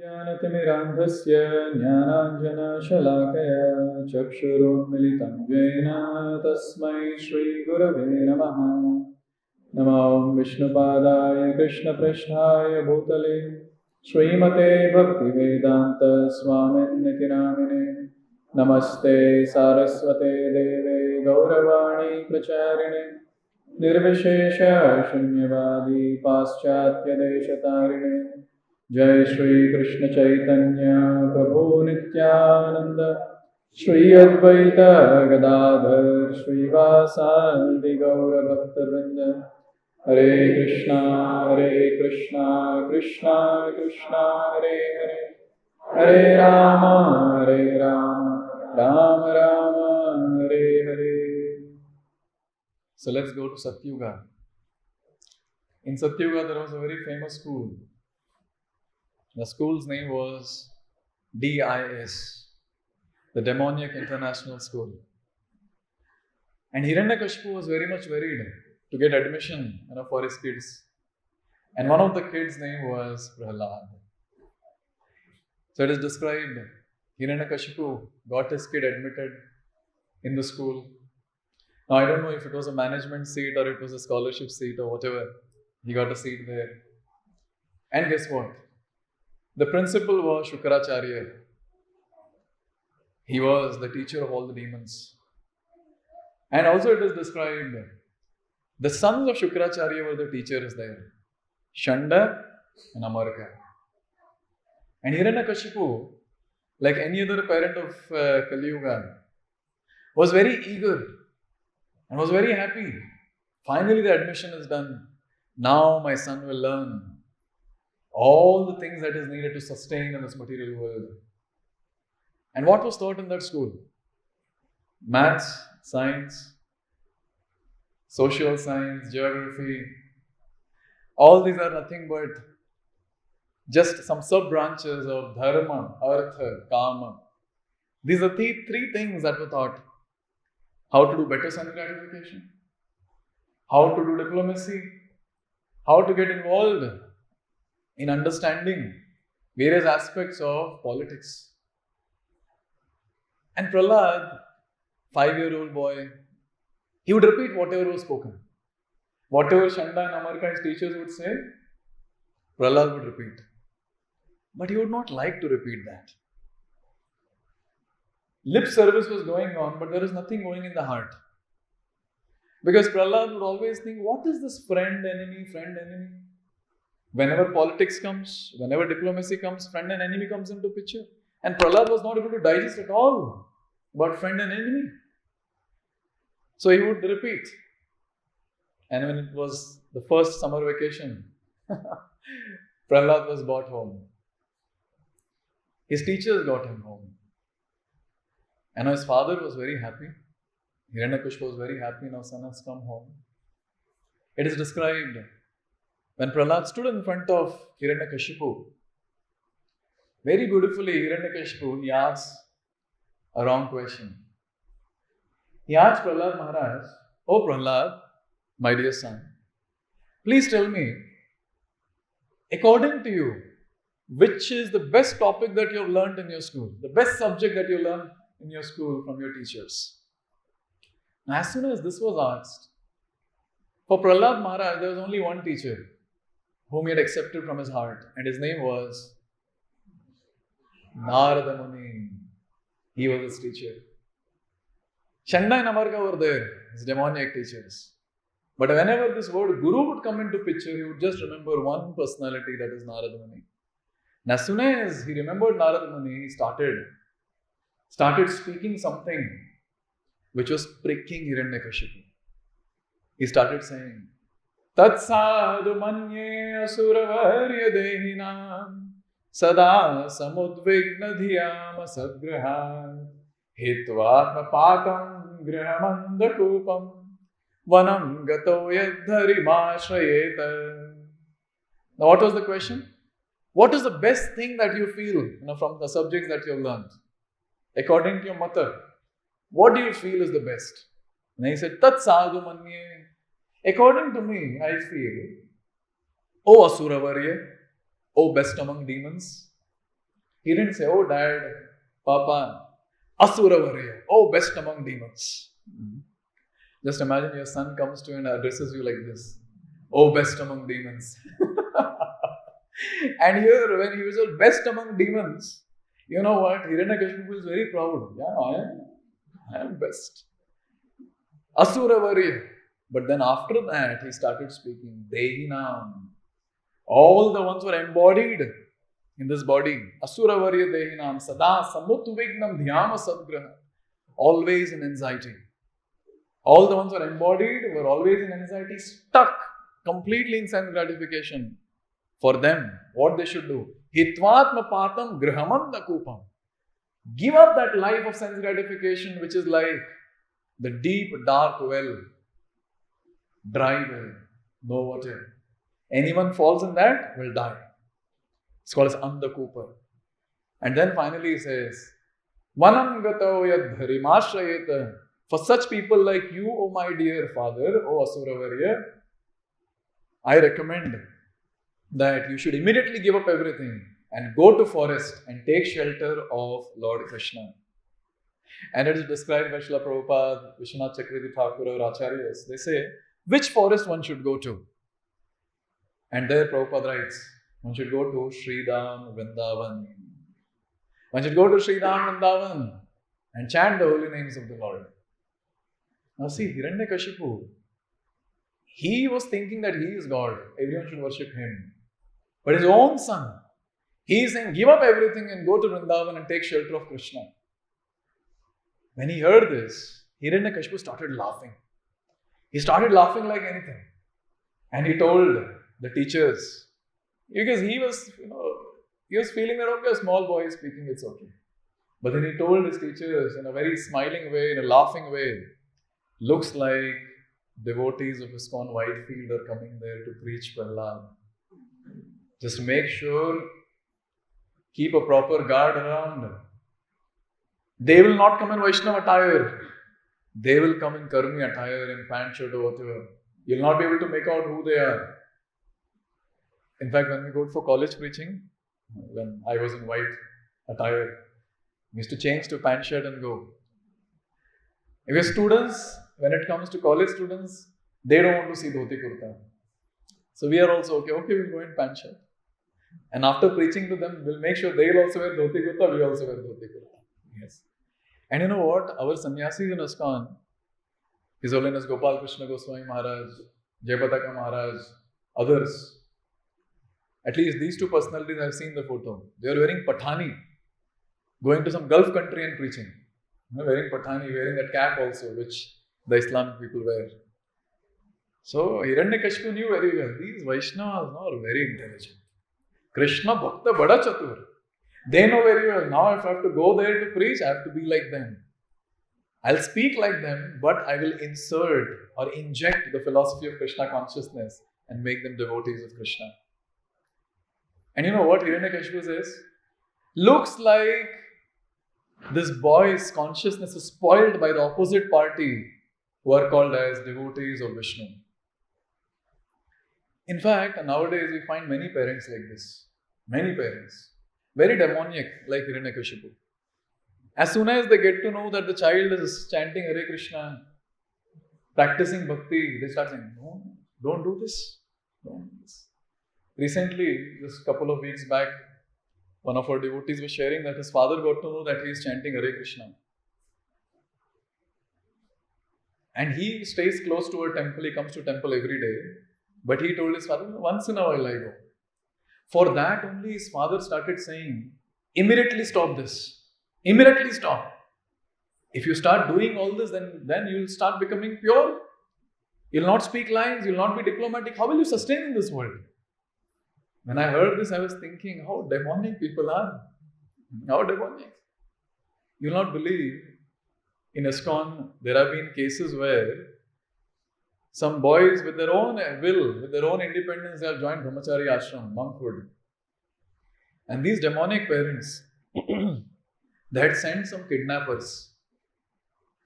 ज्ञानतिमिरान्धस्य ज्ञानाञ्जनशलाकया चक्षुरुन्मिलितं येन तस्मै श्रीगुरवे नमः। नमो विष्णुपादाय कृष्णपृष्ठाय भूतले श्रीमते भक्तिवेदान्तस्वामिन्निति नामिने। नमस्ते सारस्वते देवे गौरवाणी प्रचारिणे निर्विशेष शून्यवादी पाश्चात्यदेशतारिणे। जय श्री कृष्ण चैतन्य प्रभु नित्यानंद श्री अद्वैत गदाधर श्रीवासादि गौर भक्तवृंद। हरे कृष्णा कृष्णा कृष्णा हरे हरे, हरे Ram Ram Ram Hare Hare. So let's go to Satyuga. In Satyuga there was a very famous school. The school's name was DIS, the Demoniac International School. And Hiranyakashipu was very much worried to get admission for his kids. And one of the kids' name was Prahlad. So it is described, Hiranyakashipu got his kid admitted in the school. Now I don't know if it was a management seat or it was a scholarship seat or whatever. He got a seat there. And guess what? The principal was Shukracharya. He was the teacher of all the demons. And also it is described, the sons of Shukracharya were the teachers there. Shanda and Amarka. And Hiranyakashipu, like any other parent of Kali Yuga, was very eager and was very happy. Finally the admission is done. Now my son will learn all the things that is needed to sustain in this material world. And what was taught in that school? Maths, science, social science, geography. All these are nothing but just some sub-branches of dharma, artha, kama. These are the three things that were taught. How to do better sense gratification, how to do diplomacy, how to get involved in understanding various aspects of politics. And Prahlad, 5-year-old boy, he would repeat whatever was spoken. Whatever Shanda and Amarka, his teachers, would say, Prahlad would repeat. But he would not like to repeat that. Lip service was going on, but there was nothing going in the heart. Because Prahlad would always think, what is this friend, enemy? Whenever politics comes, whenever diplomacy comes, friend and enemy comes into picture. And Prahlad was not able to digest at all about friend and enemy. So he would repeat. And when it was the first summer vacation, Prahlad was brought home. His teachers got him home. And his father was very happy. Hiranyakashipu was very happy, now son has come home. It is described, when Prahlad stood in front of Hiranyakashipu, very beautifully Hiranyakashipu, he asked a wrong question. He asked Prahlad Maharaj, "Oh Prahlad, my dear son, please tell me, according to you, which is the best topic that you have learned in your school, the best subject that you learned in your school from your teachers?" Now, as soon as this was asked, for Prahlad Maharaj, there was only one teacher whom he had accepted from his heart, and his name was Narada Muni. He was his teacher. Shanda and Amarka were there, his demoniac teachers. But whenever this word Guru would come into picture, he would just remember one personality, that is Narada Muni. And as soon as he remembered Narada Muni, he started speaking something which was pricking Hiranyakashipu. He started saying, Tat sadhu manye asuravarya dehinam sada samudvigna dhyama sadgrahat hitvatma pakam grihamanda kupam vanam gato yadharimashrayeta. Now what was the question? What is the best thing that you feel from the subjects that you have learned? According to your mother, what do you feel is the best? And he said, Tat sadhu manye. According to me, I feel, O Asuravarya, O best among demons, He didn't say, oh dad, papa, Asura warrior, oh best among demons. Just imagine your son comes to you and addresses you like this. Oh best among demons. And here when he was the best among demons, you know what? Hiranyakashipu is very proud. Yeah, I am best. Asura warrior. But then after that, he started speaking Dehinam. All the ones who are embodied in this body. Asura varya Dehinam. Sada Samutuvignam Dhyama Sadgraha. Always in anxiety. All the ones who are embodied were always in anxiety, stuck completely in sense gratification. For them, what they should do? Hitvatma patam grihamanda kupam. Give up that life of sense gratification, which is like the deep, dark well, dry well, no water. Anyone falls in that will die. It's called as Andakupa. And then finally he says, Vanam gato yadharimashrayeta. For such people like you, O my dear father, O Asuravarya, I recommend that you should immediately give up everything and go to forest and take shelter of Lord Krishna. And it is described by Srila Prabhupada, Vishwanath Chakravarti Thakur or Acharyas. They say, which forest one should go to? And there Prabhupada writes, one should go to Sridham Vrindavan. One should go to Sridham Vrindavan and chant the holy names of the Lord. Now see, Hiranyakashipu, he was thinking that he is God. Everyone should worship him. But his own son, he is saying, give up everything and go to Vrindavan and take shelter of Krishna. When he heard this, Hiranyakashipu started laughing. He started laughing like anything. And he told the teachers, because he was feeling that, okay, a small boy is speaking, it's okay. But then he told his teachers in a very smiling way, in a laughing way, looks like devotees of ISKCON Whitefield are coming there to preach Prahlad. Just make sure, keep a proper guard around. They will not come in Vaishnava attire. They will come in Karmi attire, in pant, shirt or whatever. You'll not be able to make out who they are. In fact, when we go for college preaching, when I was in white attire, we used to change to pant, shirt and go. If you're students, when it comes to college students, they don't want to see dhoti kurta. So we are also okay, we'll go in pant, shirt. And after preaching to them, we'll make sure they'll also wear dhoti kurta, we also wear dhoti kurta. Yes. And you know what? Our sannyasis in ISKCON, His Holiness Gopal Krishna Goswami Maharaj, Jayapataka Maharaj, others, at least these two personalities, I've seen the photo. They are wearing Pathani, going to some Gulf country and preaching. Wearing Pathani, wearing that cap also, which the Islamic people wear. So Hiranyakashipu knew very well, these Vaishnavas are very intelligent. Krishna Bhakta Bada Chatur. They know very well, now if I have to go there to preach, I have to be like them. I'll speak like them, but I will insert or inject the philosophy of Krishna consciousness and make them devotees of Krishna. And you know what Hiranyakashipu says? Looks like this boy's consciousness is spoiled by the opposite party who are called as devotees of Vishnu. In fact, nowadays we find many parents like this. Many parents. Very demoniac like Hiranyakashipu. As soon as they get to know that the child is chanting Hare Krishna, practicing bhakti, they start saying, no, don't do this. Don't do this. Recently, just a couple of weeks back, one of our devotees was sharing that his father got to know that he is chanting Hare Krishna. And he stays close to a temple, he comes to temple every day. But he told his father, once in a while I go. For that only his father started saying, immediately stop this. Immediately stop. If you start doing all this, then you'll start becoming pure. You'll not speak lies, you'll not be diplomatic. How will you sustain in this world? When I heard this, I was thinking, how demonic people are. How demonic. You'll not believe, in ISKCON, there have been cases where some boys with their own will, with their own independence, they have joined Brahmachari ashram, monkhood. And these demonic parents, they had sent some kidnappers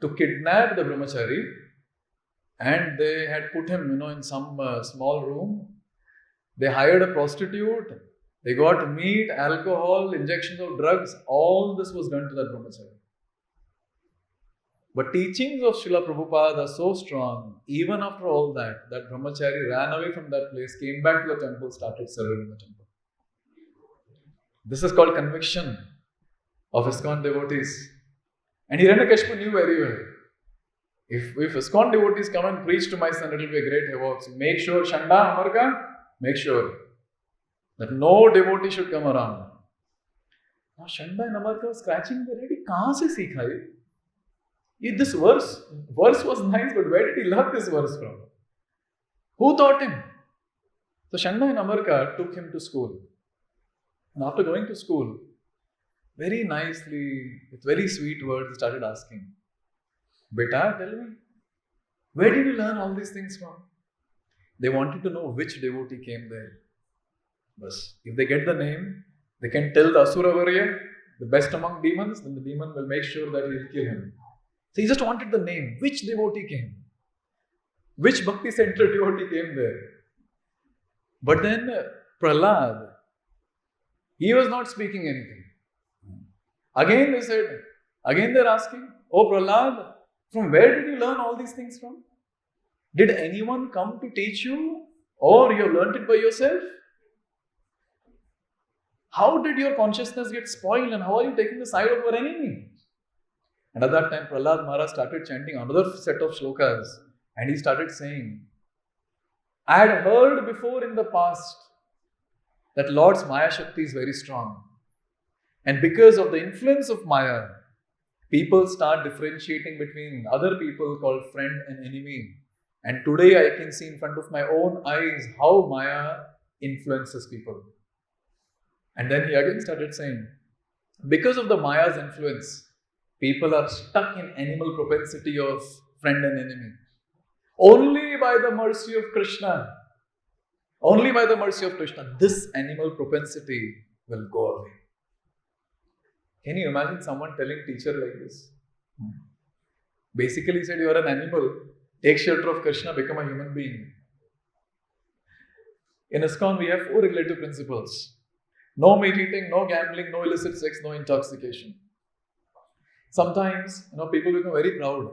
to kidnap the Brahmachari, and they had put him, in some small room. They hired a prostitute, They got meat, alcohol, injections of drugs. All this was done to that brahmachari. But teachings of Srila Prabhupada are so strong, even after all that, that brahmachari ran away from that place, came back to the temple, started serving in the temple. This is called conviction of ISKCON devotees. And Hiranyakashipu knew very well. If ISKCON devotees come and preach to my son, it will be a great havoc. So make sure, Shanda, Amarka, make sure that no devotee should come around. Now Shanda and Amarka were scratching their head. Kahan se seekha ye? This verse was nice, but where did he learn this verse from? Who taught him? So Shanda and Amarka took him to school. And after going to school, very nicely, with very sweet words, he started asking, Beta, tell me, where did you learn all these things from? They wanted to know which devotee came there. But if they get the name, they can tell the Asura warrior, the best among demons, then the demon will make sure that he will kill him. So he just wanted the name. Which devotee came? Which bhakti center devotee came there? But then Prahlad, he was not speaking anything. Again they're asking, Oh Prahlad, from where did you learn all these things from? Did anyone come to teach you? Or you learned it by yourself? How did your consciousness get spoiled and how are you taking the side of your enemy? And at that time, Prahlad Maharaj started chanting another set of shlokas and he started saying, I had heard before in the past that Lord's Maya Shakti is very strong. And because of the influence of Maya, people start differentiating between other people called friend and enemy. And today I can see in front of my own eyes how Maya influences people. And then he again started saying, because of the Maya's influence, people are stuck in animal propensity of friend and enemy. Only by the mercy of Krishna, this animal propensity will go away. Can you imagine someone telling teacher like this? Basically he said, you are an animal, take shelter of Krishna, become a human being. In ISKCON we have 4 regulative principles. No meat eating, no gambling, no illicit sex, no intoxication. Sometimes, people become very proud.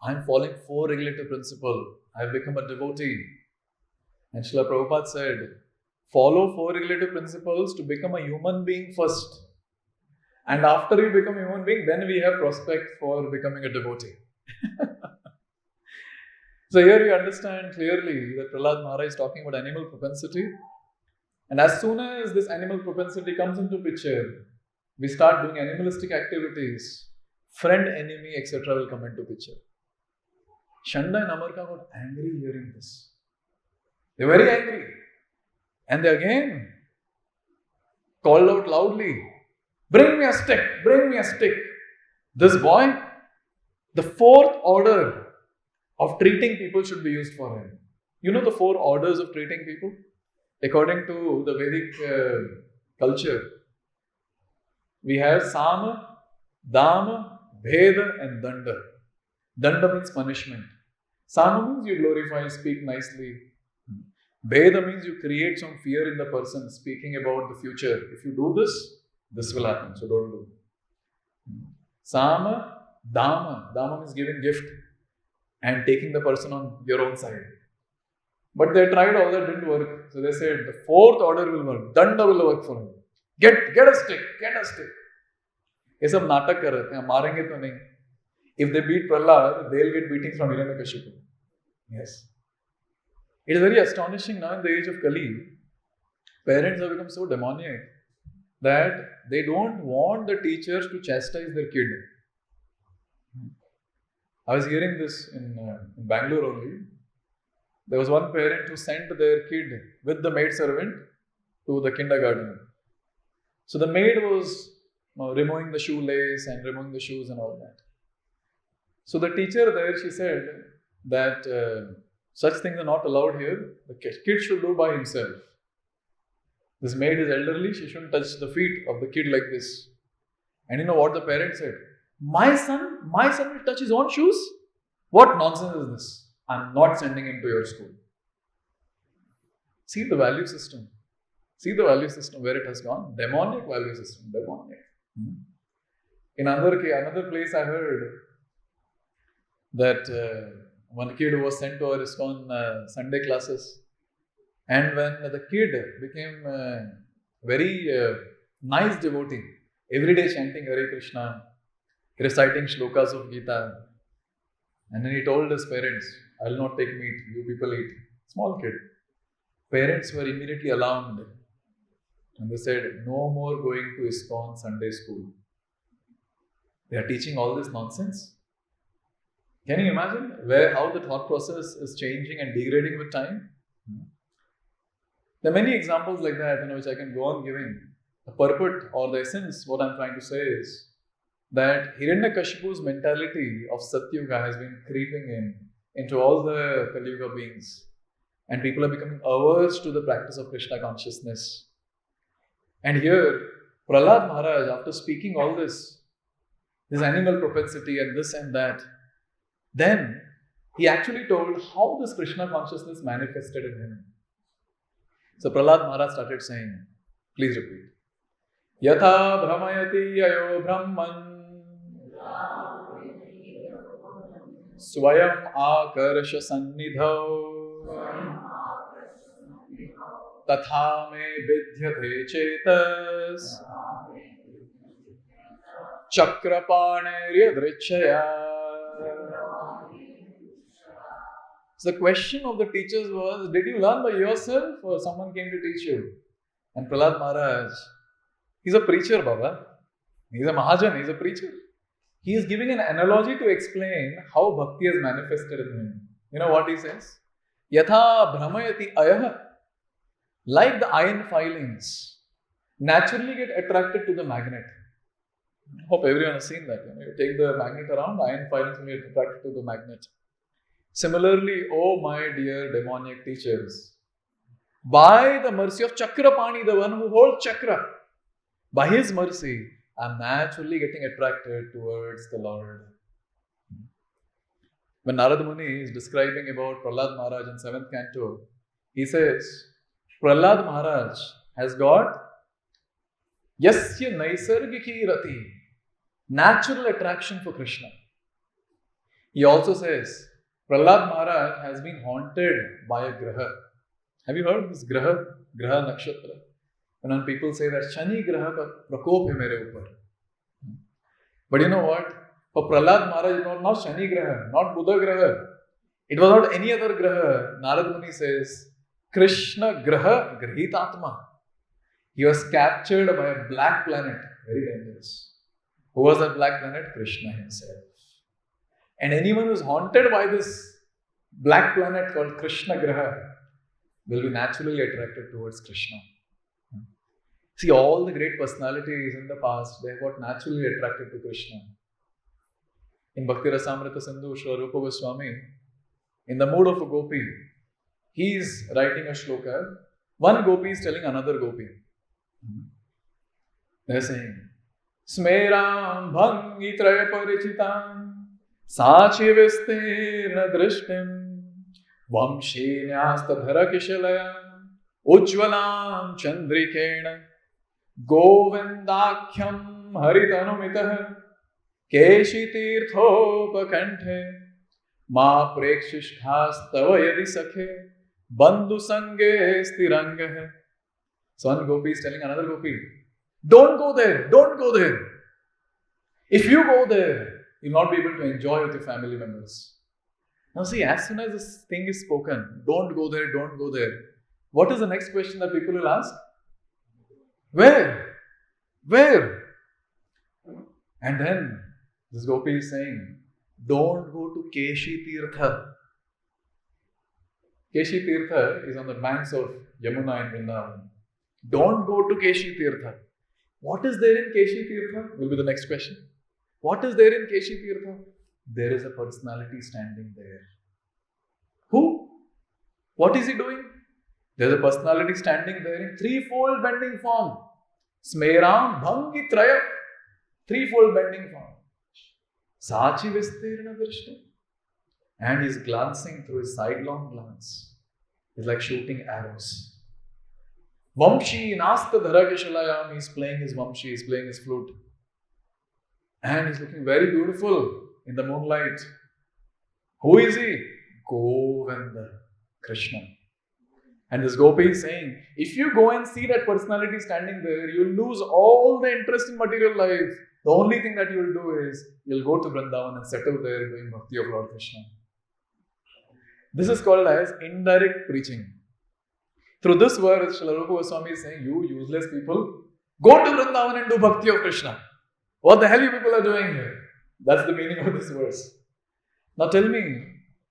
I am following 4 regulative principles. I have become a devotee. And Srila Prabhupada said, follow 4 regulative principles to become a human being first. And after you become a human being, then we have prospects for becoming a devotee. So here you understand clearly that Prahlāda Maharaj is talking about animal propensity. And as soon as this animal propensity comes into picture, we start doing animalistic activities, friend, enemy, etc. will come into picture. Shanda and Amarka got angry hearing this. They were very angry. And they again called out loudly, bring me a stick, bring me a stick. This boy, the 4th order of treating people should be used for him. You know the 4 orders of treating people? According to the Vedic culture, we have Sama, Dama, Bheda and Danda. Danda means punishment. Sama means you glorify, speak nicely. Bheda means you create some fear in the person, speaking about the future. If you do this, this will happen, so don't do. Sama, Dama. Dama means giving gift and taking the person on your own side. But they tried all that, didn't work. So they said, the 4th order will work. Danda will work for him. Get a stick, get a stick. ये सब नाटक कर रहे थे, मारेंगे तो नहीं. If they beat Prahlad, they'll get beatings from Hiranyakashipu. Yes. It is very astonishing now in the age of Kali. Parents have become so demoniac that they don't want the teachers to chastise their kid. I was hearing this in Bangalore only. There was one parent who sent their kid with the maid servant to the kindergarten. So the maid was removing the shoelace and removing the shoes and all that. So the teacher there, she said that such things are not allowed here. The kid should do by himself. This maid is elderly, she shouldn't touch the feet of the kid like this. And you know what the parent said? My son will touch his own shoes? What nonsense is this? I'm not sending him to your school. See the value system. See the value system where it has gone. Demonic value system. Demonic. In another place I heard that one kid who was sent to our ISKCON Sunday classes, and when the kid became very nice devotee, every day chanting Hare Krishna, reciting shlokas of Gita, and then he told his parents, I will not take meat, you people eat. Small kid. Parents were immediately alarmed and they said, no more going to ISKCON Sunday school. They are teaching all this nonsense. Can you imagine how the thought process is changing and degrading with time? There are many examples like that, which I can go on giving. The purport or the essence, what I'm trying to say is that Hiranyakashipu's mentality of Satyuga has been creeping into all the Kali Yuga beings. And people are becoming averse to the practice of Krishna consciousness. And here, Prahlad Maharaj, after speaking all this animal propensity and this and that, then he actually told how this Krishna consciousness manifested in him. So Prahlad Maharaj started saying, please repeat. Yatha Brahmayati Ayo Brahman Swayam Akarsha Sannidhau Tatha me vidhyate chetas Chakrapaneryadrichaya. So the question of the teachers was, did you learn by yourself or someone came to teach you? And Prahlad Maharaj, he's a preacher, Baba. He's a Mahajan, he's a preacher. He is giving an analogy to explain how bhakti has manifested in him. You know what he says? Yatha Brahmayati Ayah. Like the iron filings naturally get attracted to the magnet. I hope everyone has seen that. You take the magnet around, the iron filings will get attracted to the magnet. Similarly, oh my dear demoniac teachers, by the mercy of Chakrapani, the one who holds Chakra, by his mercy, I am naturally getting attracted towards the Lord. When Narad Muni is describing about Prahlad Maharaj in 7th canto, he says, Prahlad Maharaj has got Yasya Naisargiki Rati, natural attraction for Krishna. He also says, Prahlad Maharaj has been haunted by a graha. Have you heard this graha? Graha nakshatra. When people say that Shani graha ka prakop hai mere upar. But you know what? For Prahlad Maharaj, it was not Shani graha, not Buddha graha. It was not any other graha. Narad Muni says, Krishna graha grahitatma. He was captured by a black planet. Very dangerous. Who was that black planet? Krishna himself. And anyone who is haunted by this black planet called Krishna graha will be naturally attracted towards Krishna. See, all the great personalities in the past, they got naturally attracted to Krishna. In Bhakti Rasamrita Sindhu, Sri Rupa Goswami, in the mood of a gopi, he is writing a shloka. One gopi is telling another gopi. They are saying, Smeram bhangi traya parichitam Sachi vistirna drishtim Vamshinyasta dhara kishalayam Ujjvalam chandrikena Govindakhyam haritanumitaha Keshi tirthopakanthe Ma prekshishthastava yadi sakhe Bandhu sange stirangah. So one gopi is telling another gopi, don't go there, don't go there. If you go there, you'll not be able to enjoy with your family members. Now see, as soon as this thing is spoken, don't go there, don't go there. What is the next question that people will ask? Where? Where? And then this gopi is saying, don't go to Keshi Tirtha. Keshi Tirtha is on the banks of Yamuna in Vrindavan. Don't go to Keshi Tirtha. What is there in Keshi Tirtha? Will be the next question. What is there in Keshi Tirtha? There is a personality standing there. Who? What is he doing? There is a personality standing there in threefold bending form. Smeram bhangi traya. Threefold bending form. Sachi vistirna drishti. And he is glancing through his sidelong glance. It's like shooting arrows. Vamshi nasta dharakishalayam. He's playing his Vamshi, he's playing his flute. And he's looking very beautiful in the moonlight. Who is he? Govinda, Krishna. And this Gopi is saying, if you go and see that personality standing there, you'll lose all the interest in material life. The only thing that you'll do is, you'll go to Vrindavan and settle there doing bhakti of Lord Krishna. This is called as indirect preaching. Through this verse, Srila Rupa Goswami is saying, you useless people, go to Vrindavan and do bhakti of Krishna. What the hell you people are doing here? That's the meaning of this verse. Now tell me,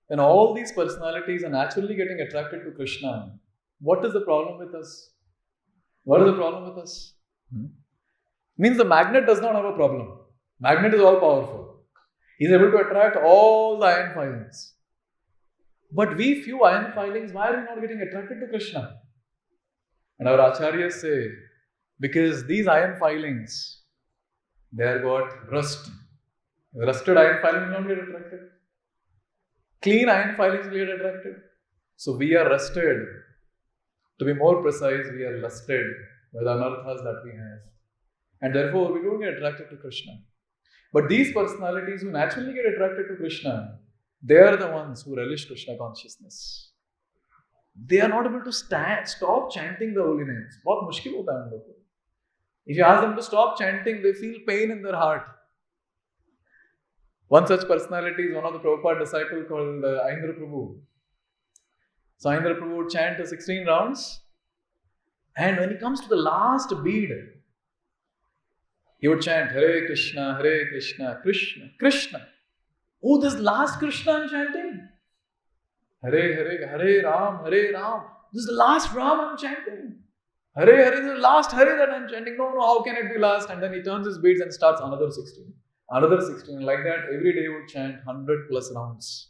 when all these personalities are naturally getting attracted to Krishna, what is the problem with us? What is the problem with us? Means the magnet does not have a problem. Magnet is all powerful. He is able to attract all the iron filings. But we few iron filings, why are we not getting attracted to Krishna? And our acharyas say, because these iron filings, they are got rust. Rusted iron filings will not get attracted. Clean iron filings will get attracted. So we are rusted. To be more precise, we are lusted by the anarthas that we have. And therefore, we don't get attracted to Krishna. But these personalities who naturally get attracted to Krishna, they are the ones who relish Krishna consciousness. They are not able to stop chanting the holy names. बहुत मुश्किल होता है उन लोगों को. If you ask them to stop chanting, they feel pain in their heart. One such personality is one of the Prabhupada disciples called Aindra Prabhu. So Aindra Prabhu would chant 16 rounds, and when he comes to the last bead, he would chant Hare Krishna, Krishna, Krishna. Oh, this last Krishna I'm chanting. Hare Ram, This is the last Ram I'm chanting. Hare, this is the last Hare that I'm chanting. No, how can it be last? And then he turns his beads and starts another 16. Another 16. Like that, every day he would chant 100 plus rounds.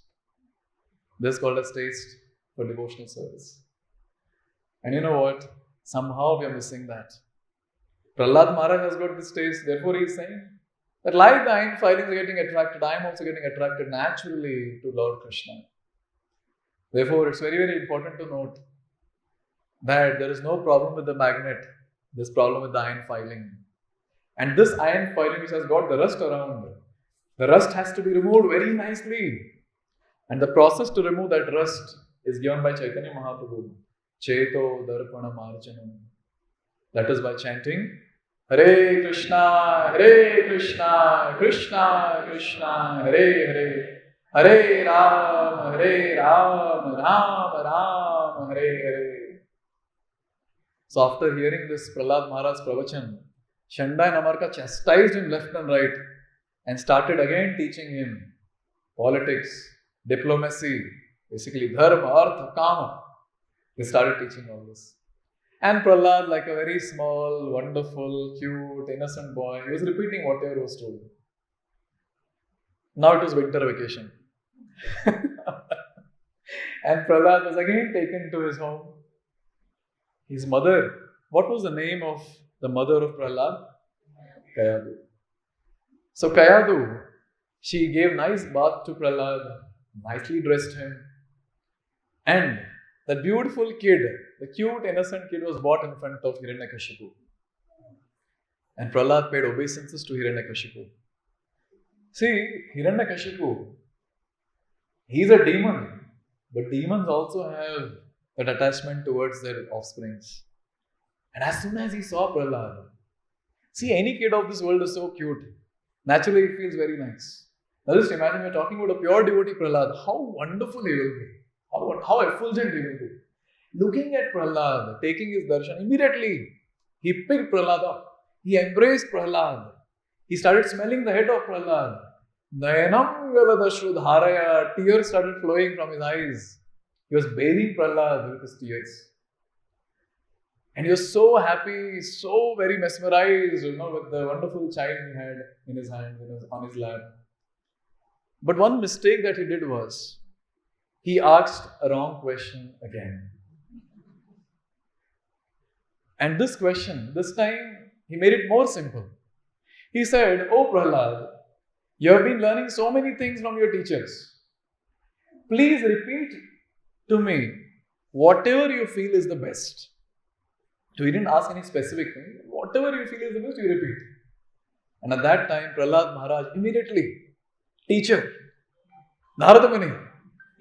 This is called as taste for devotional service. And you know what? Somehow we are missing that. Prahlāda Maharaj has got this taste. Therefore he is saying that like the iron filings are getting attracted, I am also getting attracted naturally to Lord Krishna. Therefore, it's very, very important to note that there is no problem with the magnet. There's problem with the iron filing. And this iron filing which has got the rust around, the rust has to be removed very nicely. And the process to remove that rust is given by Chaitanya Mahaprabhu. Cheto Darpana Marjanam. That is by chanting Hare Krishna, Krishna Krishna, Hare Hare, Hare Ram, Ram Ram, Hare Hare. So after hearing this Prahlāda Maharaj's pravachan, Shanda and Amarka chastised him left and right and started again teaching him politics, diplomacy, basically dharma, artha, kama. They started teaching all this. And Prahlad, like a very small, wonderful, cute, innocent boy, he was repeating whatever was told. Now it was winter vacation. And Prahlad was again taken to his home. His mother, what was the name of the mother of Prahlad? Kayadu. So Kayadu, she gave nice bath to Prahlad, nicely dressed him. And that beautiful kid, the cute, innocent kid was brought in front of Hiranyakashipu. And Prahlad paid obeisances to Hiranyakashipu. See, Hiranyakashipu, he's a demon. But demons also have that attachment towards their offsprings. And as soon as he saw Prahlad, see, any kid of this world is so cute. Naturally, it feels very nice. Now just imagine we're talking about a pure devotee Prahlad. How wonderful he will be. How effulgent he will be. Looking at Prahlad, taking his darshan, immediately he picked Prahlad up. He embraced Prahlad. He started smelling the head of Prahlad. Nayanamgala Dashrudharaya, tears started flowing from his eyes. He was bathing Prahlad with his tears. And he was so happy, so very mesmerized, with the wonderful child he had in his hand, on his lap. But one mistake that he did was, he asked a wrong question again. And this question, this time, he made it more simple. He said, "Oh Prahlad, you have been learning so many things from your teachers. Please repeat to me whatever you feel is the best." So he didn't ask any specific thing. Whatever you feel is the best, you repeat. And at that time, Prahlad Maharaj immediately, teacher, Narada Muni,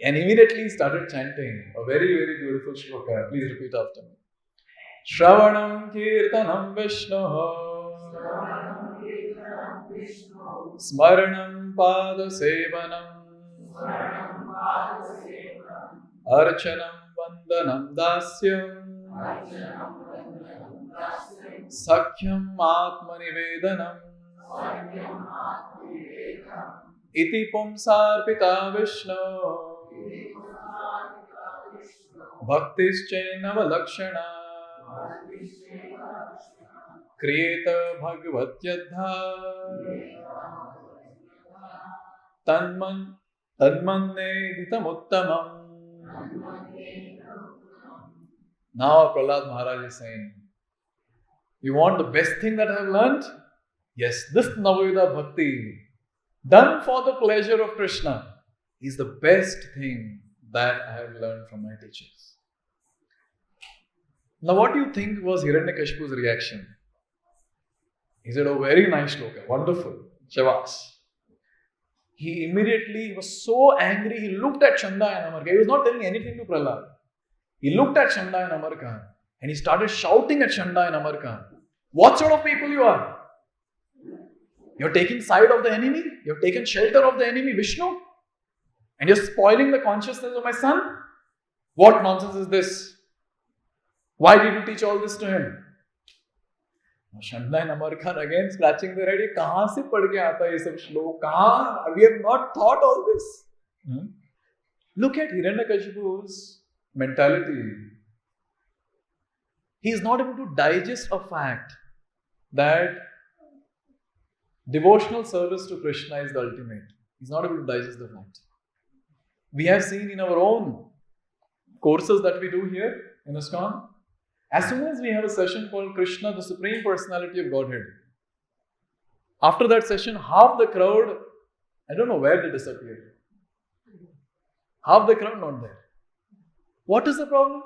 and immediately started chanting a very, very beautiful shloka. Please repeat after me. Shravanam Kirtanam Vishnu Smaranam Pada Sevanam Archanam Vandanam Dasyam Sakhyam Atmanivedanam Iti Pumsarpita Vishnu Bhaktischainava Lakshana Kriyeta Bhagavatyadha Tanmanne Dithamuttamam. Now Prahlad Maharaj is saying, you want the best thing that I have learned? Yes, this Navavida Bhakti, done for the pleasure of Krishna, is the best thing that I have learned from my teachers. Now what do you think was Hiranyakashipu's reaction? He said, oh, very nice shloka, wonderful, Shabas. He immediately was so angry, he looked at Chanda and Amarka. He was not telling anything to Prahlad. He looked at Chanda and Amarka and he started shouting at Chanda and Amarka. What sort of people you are? You're taking side of the enemy? You've taken shelter of the enemy, Vishnu? And you're spoiling the consciousness of my son? What nonsense is this? Why did you teach all this to him? Chanda and Amarka again scratching their head. Kahan se pad ke aata ye sab shlok? Kahan? We have not thought all this. Look at Hiranyakashipu's mentality. He is not able to digest a fact that devotional service to Krishna is the ultimate. He's not able to digest the fact. We have seen in our own courses that we do here in ISKCON, as soon as we have a session called Krishna, the Supreme Personality of Godhead, after that session, half the crowd, I don't know where they disappeared. Half the crowd not there. What is the problem?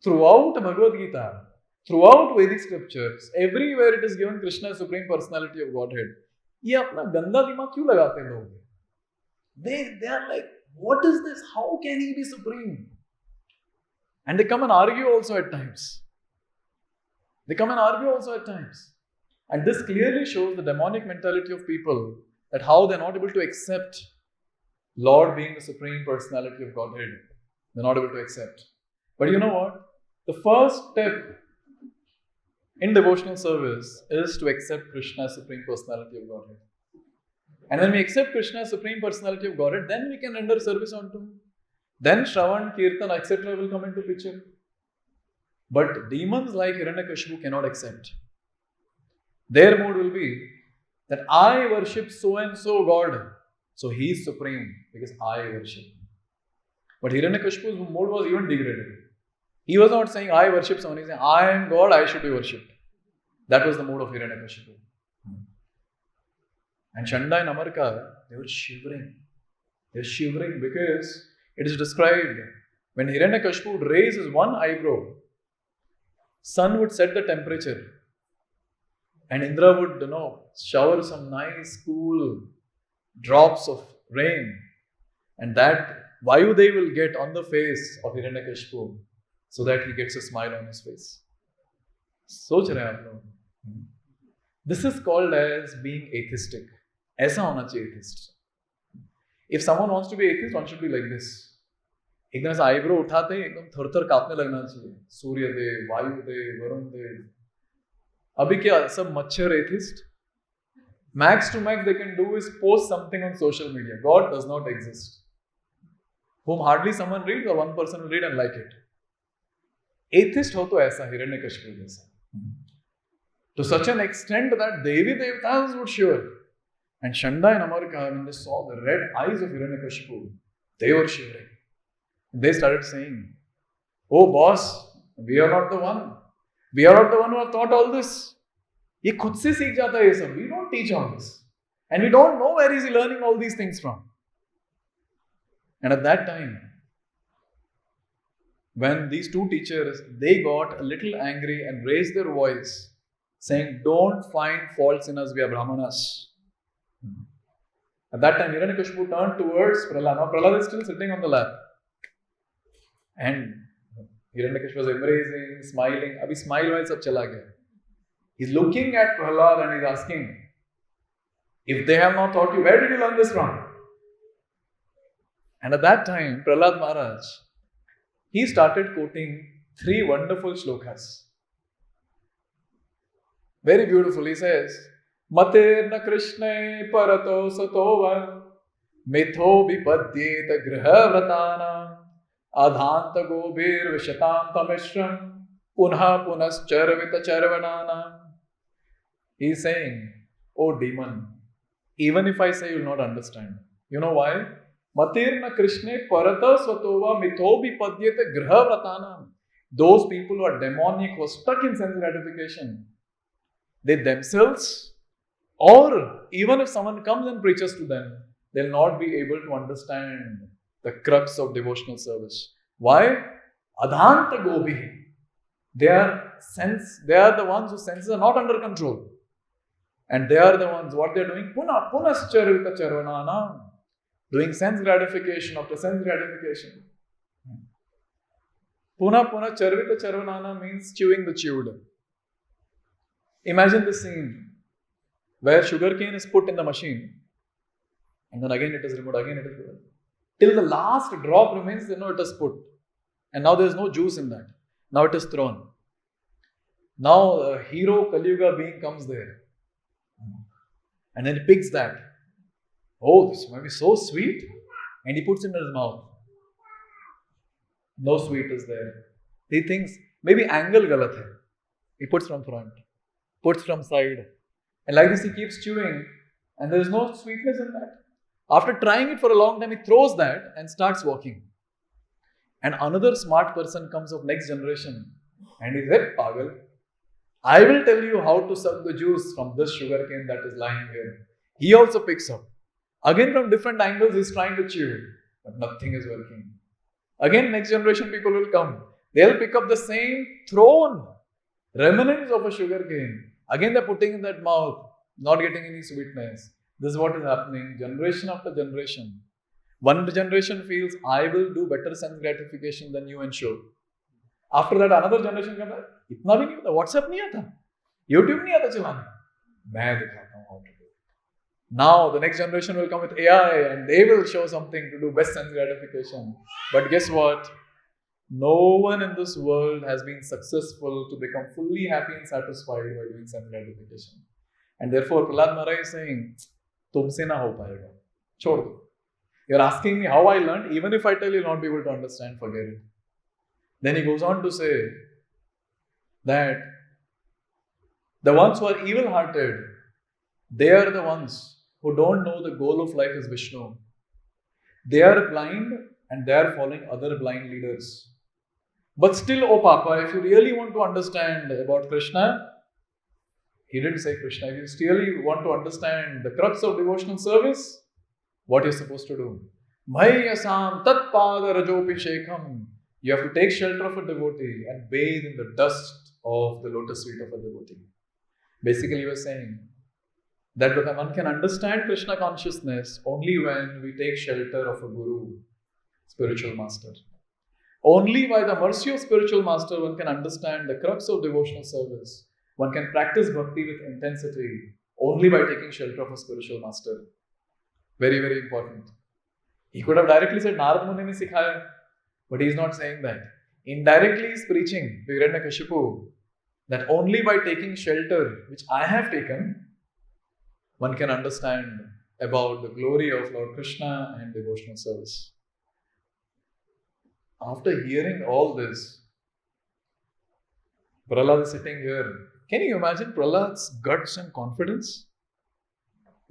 Throughout Bhagavad Gita, throughout Vedic scriptures, everywhere it is given Krishna as Supreme Personality of Godhead. ये अपना गंदा दिमाग क्यों लगाते हैं लोग? They are like, what is this? How can he be supreme? And they come and argue also at times. And this clearly shows the demonic mentality of people, that how they are not able to accept Lord being the Supreme Personality of Godhead. They are not able to accept. But you know what? The first step in devotional service is to accept Krishna as Supreme Personality of Godhead. And when we accept Krishna as Supreme Personality of Godhead, then we can render service unto Him. Then Shravan, Kirtan, etc. will come into picture. But demons like Hiranyakashipu cannot accept. Their mood will be that I worship so and so God, so He is supreme because I worship. But Hiranyakashipu's mood was even degraded. He was not saying I worship someone, he was saying I am God, I should be worshipped. That was the mood of Hiranyakashipu. And Chanda and Amarka, they were shivering. They were shivering because it is described when Hiranyakashipu would raise his one eyebrow, sun would set the temperature and Indra would, shower some nice cool drops of rain, and that Vayudev will get on the face of Hiranyakashipu so that he gets a smile on his face. सोच रहे हैं आप लोग? This is called as being atheistic. ऐसा होना चाहिए atheist. If someone wants to be atheist, one should be like this. एकदम से eyebrow उठाते ही एकदम थर-थर कांपने लगना चाहिए. सूर्य देव, वायु देव, वरुण देव. अभी क्या सब मच्छर atheist? Max to max they can do is post something on social media. God does not exist. Whom hardly someone reads or one person will read and like it. Atheist हो तो ऐसा हिरण्यकशिपु जैसा. To such an extent that Devi Devatas would shiver. And Chanda and Amarka, when they saw the red eyes of Hiranyakashipu, they were shivering. They started saying, oh boss, we are not the one. We are not the one who have taught all this. ये खुद से सीख जाता है ये सब. We don't teach all this. And we don't know where is he learning all these things from. And at that time, when these two teachers, they got a little angry and raised their voice, saying, don't find faults in us, we are Brahmanas. At that time, Hiranyakashipu turned towards Prahlad. Now Prahlad is still sitting on the lap. And Hiranyakashipu was embracing, smiling. Abhi smile while sab chala gaya. He's looking at Prahlad and he's asking, if they have not taught you, where did you learn this from? And at that time, Prahlad Maharaj, he started quoting 3 wonderful shlokas. Very beautiful. He says, Materna Krishna parato satova mitho vipadyeta griha vratana adhanta gobir vishatanta mishram punha punascharvita charvanana. He is saying, oh demon, even if I say you will not understand. You know why? Matirna Krishna parata swatova mithobi padyete griha vratana. Those people who are demonic, who are stuck in sense gratification, they themselves, or even if someone comes and preaches to them, they'll not be able to understand the crux of devotional service. Why? Adhanta gobi. They are the ones whose senses are not under control. And they are the ones, what they are doing? Punascharvita charvanana. Doing sense gratification after sense gratification. Puna charvita charvanana means chewing the chewed. Imagine the scene where sugarcane is put in the machine and then again it is removed, again it is removed. Till the last drop remains, it is put. And now there is no juice in that. Now it is thrown. Now a hero Kaliyuga being comes there. And then he picks that. Oh, this might be so sweet. And he puts it in his mouth. No sweet is there. He thinks, maybe angle galat hai. He puts from front. Puts from side. And like this he keeps chewing. And there is no sweetness in that. After trying it for a long time, he throws that and starts walking. And another smart person comes of next generation. And he said, Pagal, I will tell you how to suck the juice from this sugarcane that is lying here. He also picks up. Again from different angles he is trying to chew. But nothing is working. Again next generation people will come. They'll pick up the same thrown remnants of a sugarcane. Again they're putting in that mouth. Not getting any sweetness. This is what is happening generation after generation. One generation feels, I will do better sense gratification than you ensure. After that, another generation comes, itna bhi nahi hota, WhatsApp nahi aata, YouTube nahi aata chalana. Main dikhata hu how to do it. Now, the next generation will come with AI and they will show something to do best sense gratification. But guess what? No one in this world has been successful to become fully happy and satisfied by doing sense gratification. And therefore, Prahlāda Maharaj is saying, tumse na ho payega. Chhod do. You're asking me how I learned. Even if I tell you, you'll not be able to understand, forget it. Then he goes on to say that the ones who are evil-hearted, they are the ones who don't know the goal of life is Vishnu. They are blind and they are following other blind leaders. But still, oh Papa, if you really want to understand about Krishna, he didn't say Krishna. If you really want to understand the crux of devotional service, what you're supposed to do? Mayasam tat pada rajopi shekham. You have to take shelter of a devotee and bathe in the dust of the lotus feet of a devotee. Basically, he was saying that one can understand Krishna consciousness only when we take shelter of a guru, spiritual master. Only by the mercy of spiritual master one can understand the crux of devotional service. One can practice bhakti with intensity only by taking shelter of a spiritual master. Very, very important. He could have directly said, Narad Muni ne sikhaya. But he is not saying that. Indirectly he is preaching to Hiranyakashipu that only by taking shelter, which I have taken, one can understand about the glory of Lord Krishna and devotional service. After hearing all this, Prahlad is sitting here. Can you imagine Prahlad's guts and confidence?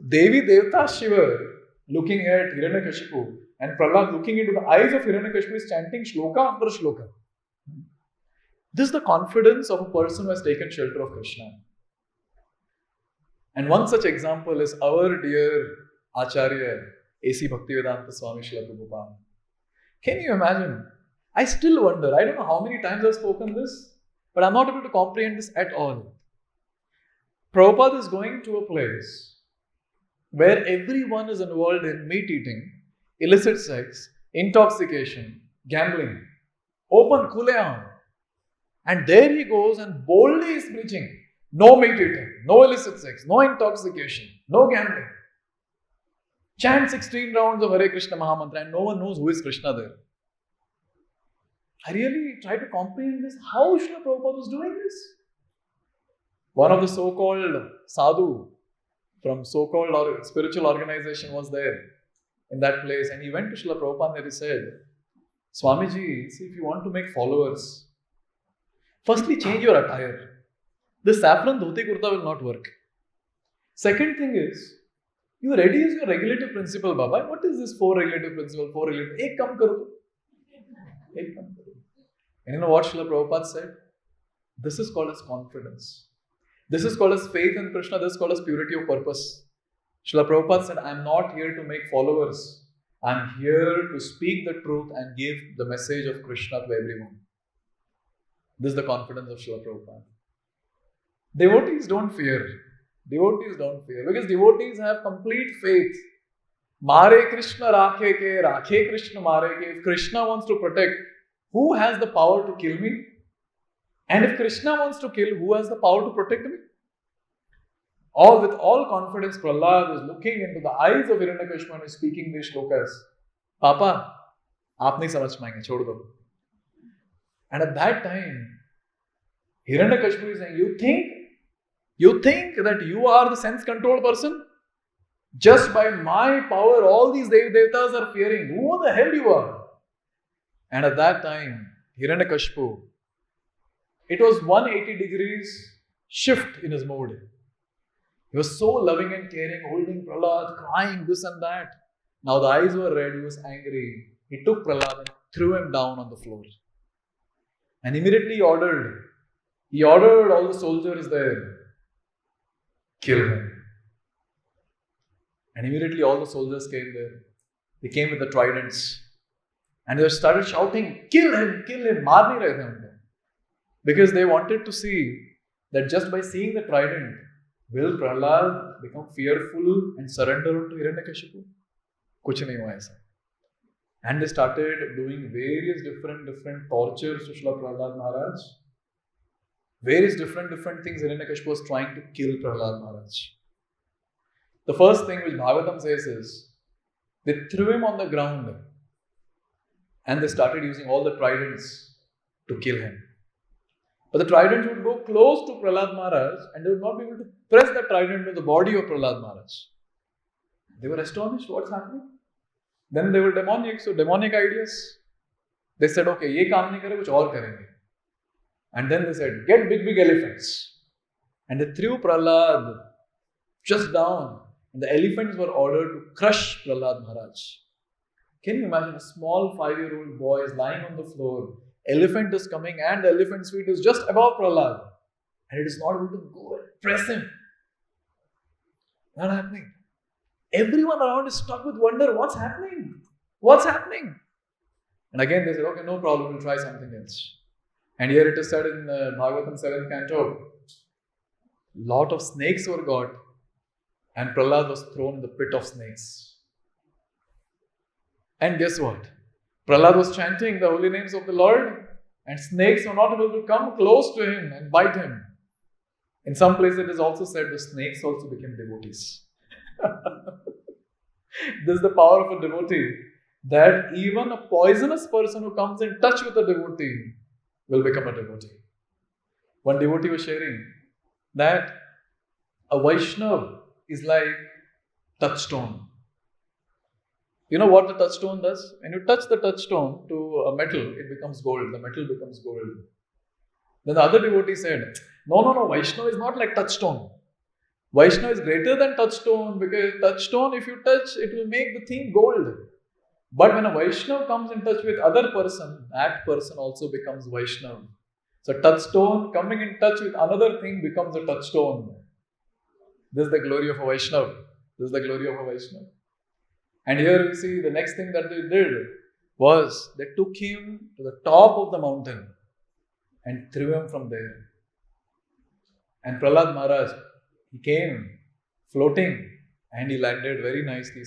Devi Devta Shiva looking at Hiranyakashipu and Prahlad looking into the eyes of Hiranyakashipu is chanting shloka after shloka. This is the confidence of a person who has taken shelter of Krishna. And one such example is our dear Acharya, A.C. Bhaktivedanta Swami Srila Prabhupada. Can you imagine? I still wonder, I don't know how many times I've spoken this, but I'm not able to comprehend this at all. Prabhupada is going to a place where everyone is involved in meat eating, illicit sex, intoxication, gambling, open kuleam. And there he goes and boldly is preaching, no meat eating, no illicit sex, no intoxication, no gambling. Chant 16 rounds of Hare Krishna Mahamantra and no one knows who is Krishna there. I really try to comprehend this. How Srila Prabhupada was doing this? One of the so-called sadhu from so-called spiritual organization was there in that place, and he went to Srila Prabhupada and he said, Swamiji, see, if you want to make followers, firstly change your attire. This saffron dhoti kurta will not work. Second thing is, you reduce your regulative principle, Baba. What is this 4 regulative principle? 4 regulative. Ek kam karo. Ek kam karo. And you know what Srila Prabhupada said? This is called as confidence. This is called as faith in Krishna. This is called as purity of purpose. Srila Prabhupada said, I am not here to make followers. I am here to speak the truth and give the message of Krishna to everyone. This is the confidence of Srila Prabhupada. Devotees don't fear. Devotees don't fear. Because devotees have complete faith. Mare Krishna rakhe ke, rakhe Krishna mare ke. If Krishna wants to protect, who has the power to kill me? And if Krishna wants to kill, who has the power to protect me? With all confidence, Prahlad was looking into the eyes of Hiranyakashipu and is speaking these shlokas. Papa, aap nahi samajh payenge, chhod do. And at that time, Hiranyakashipu is saying, you think that you are the sense-controlled person? Just by my power, all these devatas are fearing. Who the hell you are? And at that time, Hiranyakashipu, it was 180 degrees shift in his mood. He was so loving and caring, holding Prahlad, crying, this and that. Now the eyes were red, he was angry. He took Prahlad and threw him down on the floor. And immediately he ordered all the soldiers there, kill him. And immediately all the soldiers came there. They came with the tridents. And they started shouting, kill him, maar nahi rahe the unko. Because they wanted to see that just by seeing the trident, will Prahlad become fearful and surrender to Hiranyakashipu? Kuch nahi hua aisa. And they started doing various different tortures to Srila Prahlad Maharaj. Various different things Hiranyakashipu was trying to kill Prahlad Maharaj. The first thing which Bhagavatam says is, they threw him on the ground and they started using all the tridents to kill him. But the tridents would go close to Prahlad Maharaj and they would not be able to press the trident to the body of Prahlad Maharaj. They were astonished, what's happening? Then they were demonic, so demonic ideas. They said, okay, ye kaam nahi kare, kuch aur karenge. And then they said, get big elephants. And they threw Prahlad just down. And the elephants were ordered to crush Prahlad Maharaj. Can you imagine a small 5-year-old boy is lying on the floor. Elephant is coming and the elephant's feet is just above Prahlad. And it is not able to go and press him. Not happening. Everyone around is stuck with wonder. What's happening? What's happening? And again they said, okay, no problem, we'll try something else. And here it is said in Bhagavatam 7th canto, lot of snakes were got and Prahlad was thrown in the pit of snakes. And guess what? Prahlad was chanting the holy names of the Lord and snakes were not able to come close to him and bite him. In some places it is also said the snakes also became devotees. This is the power of a devotee, that even a poisonous person who comes in touch with a devotee will become a devotee. One devotee was sharing that a Vaishnava is like touchstone. You know what the touchstone does? When you touch the touchstone to a metal, it becomes gold. The metal becomes gold. Then the other devotee said, no, Vaishnava is not like touchstone. Vaishnava is greater than touchstone, because touchstone, if you touch, it will make the thing gold. But when a Vaishnava comes in touch with other person, that person also becomes Vaishnava. So touchstone coming in touch with another thing becomes a touchstone. This is the glory of a Vaishnava. This is the glory of a Vaishnava. And here we see the next thing that they did was they took him to the top of the mountain and threw him from there. And Prahlad Maharaj, he came floating and he landed very nicely,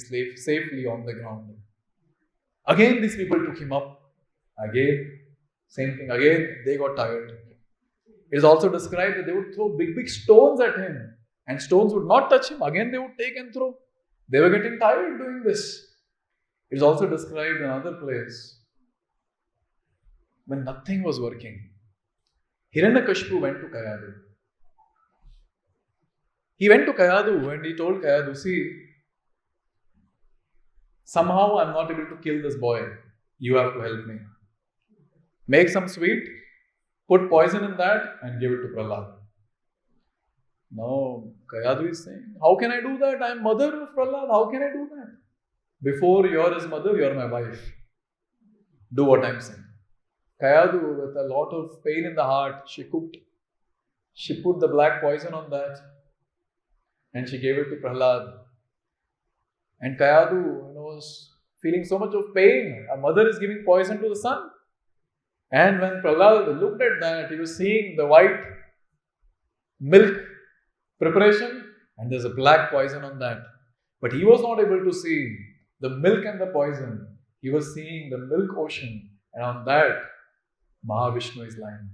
safely on the ground. Again, these people took him up. Again, same thing. Again, they got tired. It is also described that they would throw big, big stones at him and stones would not touch him. Again, they would take and throw. They were getting tired doing this. It is also described in another place when nothing was working. Hiranyakashipu went to Kayadu. He went to Kayadu and he told Kayadu, see, somehow I'm not able to kill this boy. You have to help me. Make some sweet, put poison in that and give it to Prahlad. No, Kayadu is saying, how can I do that? I am mother of Prahlad. How can I do that? Before you're his mother, you're my wife. Do what I'm saying. Kayadu, with a lot of pain in the heart, she cooked. She put the black poison on that and she gave it to Prahlad. And Kayadu was feeling so much of pain. A mother is giving poison to the son. And when Prahlad looked at that, he was seeing the white milk preparation and there's a black poison on that. But he was not able to see the milk and the poison. He was seeing the milk ocean and on that Mahavishnu is lying.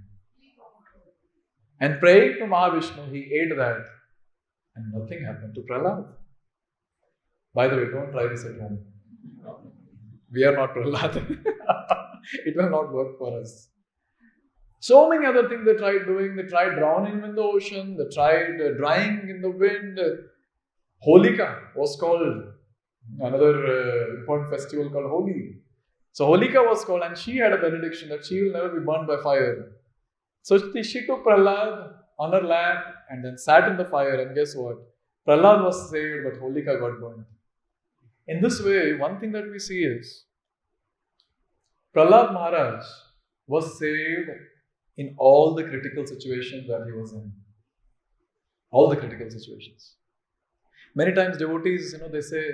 And praying to Mahavishnu, he ate that and nothing happened to Prahlad. By the way, don't try this at home. We are not Prahlad. It will not work for us. So many other things they tried doing. They tried drowning him in the ocean. They tried drying in the wind. Holika was called. Another important festival called Holi. So Holika was called and she had a benediction that she will never be burned by fire. So she took Prahlad on her lap and then sat in the fire and guess what? Prahlad was saved but Holika got burned. In this way, one thing that we see is Prahlad Maharaj was saved in all the critical situations that he was in. All the critical situations. Many times devotees, they say,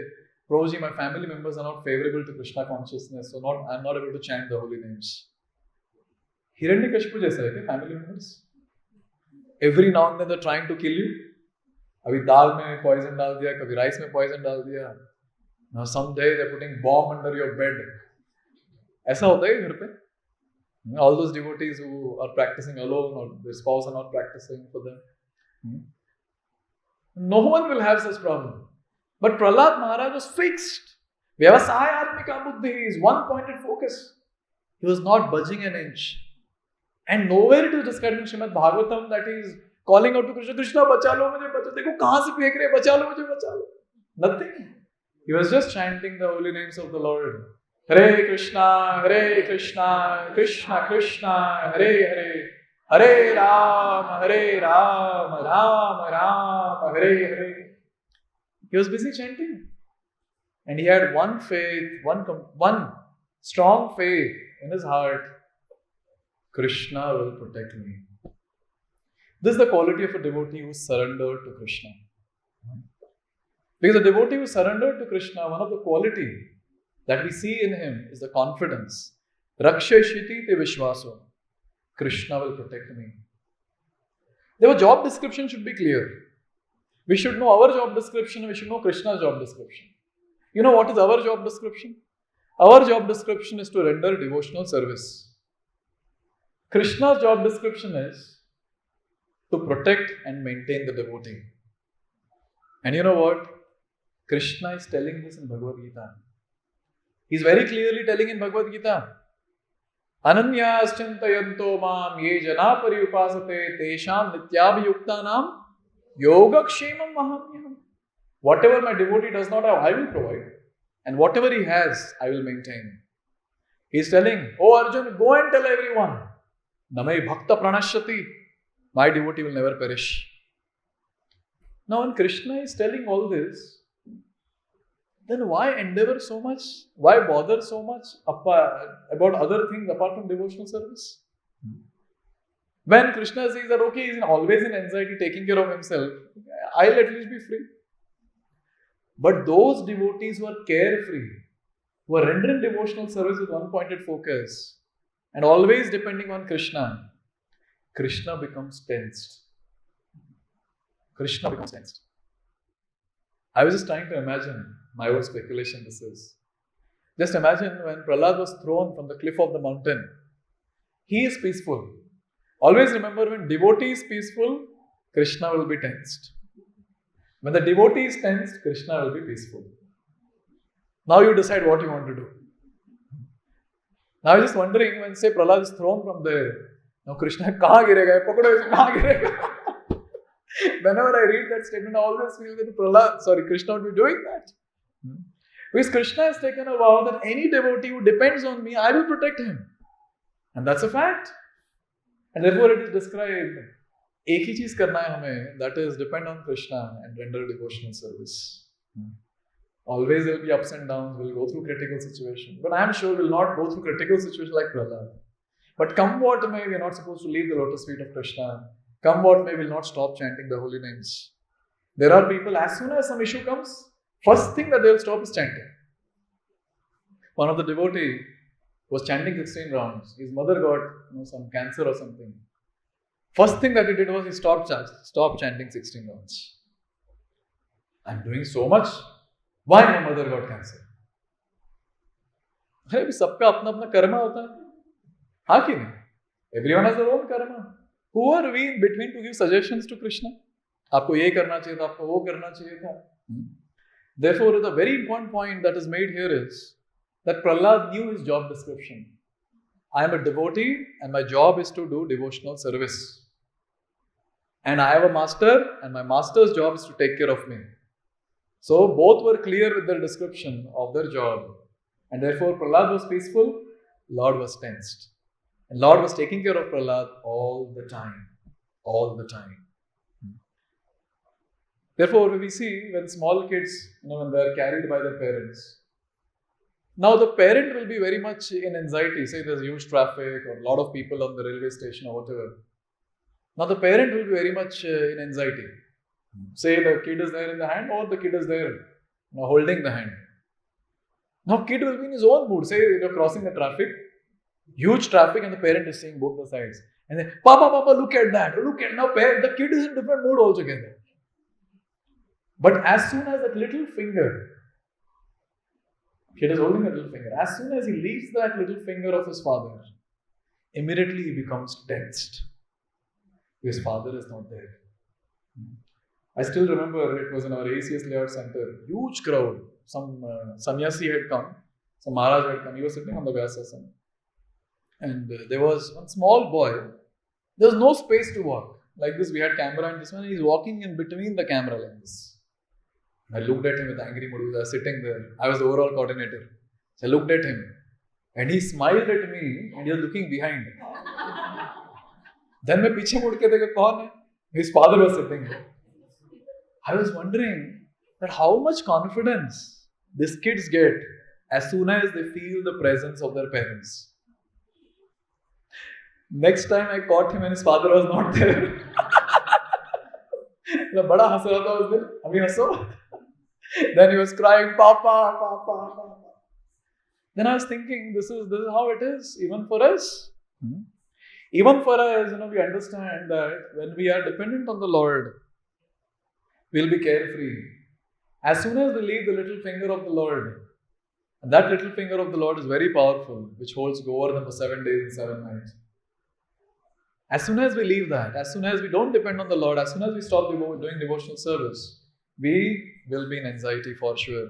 Prabhuji, my family members are not favorable to Krishna consciousness, so I'm not able to chant the holy names. Hiranyakashipu jaisa hai kya family members? Every now and then they're trying to kill you. Abhi dal mein poison dal diya, kabhi rice mein poison dal diya. Now someday they're putting bomb under your bed. ऐसा होता है घर पे? All those devotees who are practicing alone or their spouse are not practicing for them. No one will have such problem. But Prahlad Maharaj was fixed. Vyavasaya Atmika Buddhi is one-pointed focus. He was not budging an inch. And nowhere it is described in Srimad Bhagavatam that he is calling out to Krishna, Krishna, bacha lo mujhe, bacha. Dekho kahan se phek rahe, bacha lo mujhe, bacha lo. Nothing. He was just chanting the holy names of the Lord. Hare Krishna, Krishna Krishna, Hare Hare, Hare Ram, Ram Ram, Hare Hare. He was busy chanting. And he had one faith, one strong faith in his heart. Krishna will protect me. This is the quality of a devotee who surrendered to Krishna. Because a devotee who surrendered to Krishna, one of the qualities that we see in him is the confidence. Rakshashiti te vishwaso. Krishna will protect me. Their job description should be clear. We should know our job description and we should know Krishna's job description. You know what is our job description? Our job description is to render devotional service. Krishna's job description is to protect and maintain the devotee. And you know what? Krishna is telling this in Bhagavad Gita. He's very clearly telling in Bhagavad Gita, Ananyas chintayanto mam ye jana pariupasate tesham nityabhiyuktanam yogakshemam mahamyam. Whatever my devotee does not have, I will provide. And whatever he has, I will maintain. He's telling, oh Arjun, go and tell everyone, Namai bhakta pranashyati. My devotee will never perish. Now when Krishna is telling all this, then why endeavor so much? Why bother so much about other things apart from devotional service? When Krishna says that, okay, he's always in anxiety, taking care of himself, I'll at least be free. But those devotees who are carefree, who are rendering devotional service with one pointed focus and always depending on Krishna, Krishna becomes tensed. Krishna becomes tensed. I was just trying to imagine, my own speculation this is. Just imagine when Prahlad was thrown from the cliff of the mountain. He is peaceful. Always remember, when devotee is peaceful, Krishna will be tensed. When the devotee is tensed, Krishna will be peaceful. Now you decide what you want to do. Now I was just wondering, when say Prahlad is thrown from there, now Krishna, kahan girega? Pakdo isko, kahan girega? Whenever I read that statement, I always feel that Krishna would be doing that. Because Krishna has taken a vow that any devotee who depends on me, I will protect him. And that's a fact. And therefore it is described, एक ही चीज करना है हमें, that is depend on Krishna and render devotional service. Always there will be ups and downs, we'll go through critical situations. But I am sure we'll not go through critical situations like Prahlad. But come what may, we are not supposed to leave the lotus feet of Krishna. Come what may, we'll not stop chanting the holy names. There are people, as soon as some issue comes, first thing that they'll stop is chanting. One of the devotee was chanting 16 rounds. His mother got some cancer or something. First thing that he did was he stopped chanting 16 rounds. I'm doing so much. Why my mother got cancer? अरे सबका अपना अपना कर्मा होता है, हाँ कि नहीं? Everyone has their own karma. Who are we in between to give suggestions to Krishna? आपको ये करना चाहिए था, आपको वो करना चाहिए था. Therefore, the very important point that is made here is that Prahlad knew his job description. I am a devotee and my job is to do devotional service. And I have a master and my master's job is to take care of me. So both were clear with their description of their job. And therefore Prahlad was peaceful, Lord was tensed. And Lord was taking care of Prahlad all the time. All the time. Therefore, we see when small kids, when they are carried by their parents, now the parent will be very much in anxiety. Say there's huge traffic or a lot of people on the railway station or whatever. Now the parent will be very much in anxiety. Say the kid is there in the hand or the kid is there holding the hand. Now kid will be in his own mood. Say you're crossing the traffic, huge traffic, and the parent is seeing both the sides. And then, Papa, look at that. Look at now, the kid is in different mood altogether. But as soon as that little finger, kid is holding a little finger, as soon as he leaves that little finger of his father, immediately he becomes tensed. His father is not there. I still remember it was in our AECS layout center, huge crowd. Some sannyasi had come, some Maharaj had come, he was sitting on the Vyasasana. And there was one small boy, there was no space to walk. Like this, we had camera and this one, he's walking in between the camera like this. I looked at him with angry mood. I was sitting there. I was the overall coordinator. So I looked at him and he smiled at me and he was looking behind. Then I piche mud ke dekha kaun hai? His father was sitting there. I was wondering that how much confidence these kids get as soon as they feel the presence of their parents. Next time I caught him and his father was not there. बड़ा हंस रहा था उस दिन, अभी हंसो. Then he was crying, Papa. Then I was thinking, this is how it is, even for us. Even for us, we understand that when we are dependent on the Lord, we'll be carefree. As soon as we leave the little finger of the Lord, and that little finger of the Lord is very powerful, which holds Govardhan for 7 days and 7 nights. As soon as we leave that, as soon as we don't depend on the Lord, as soon as we stop doing devotional service, we will be in anxiety for sure.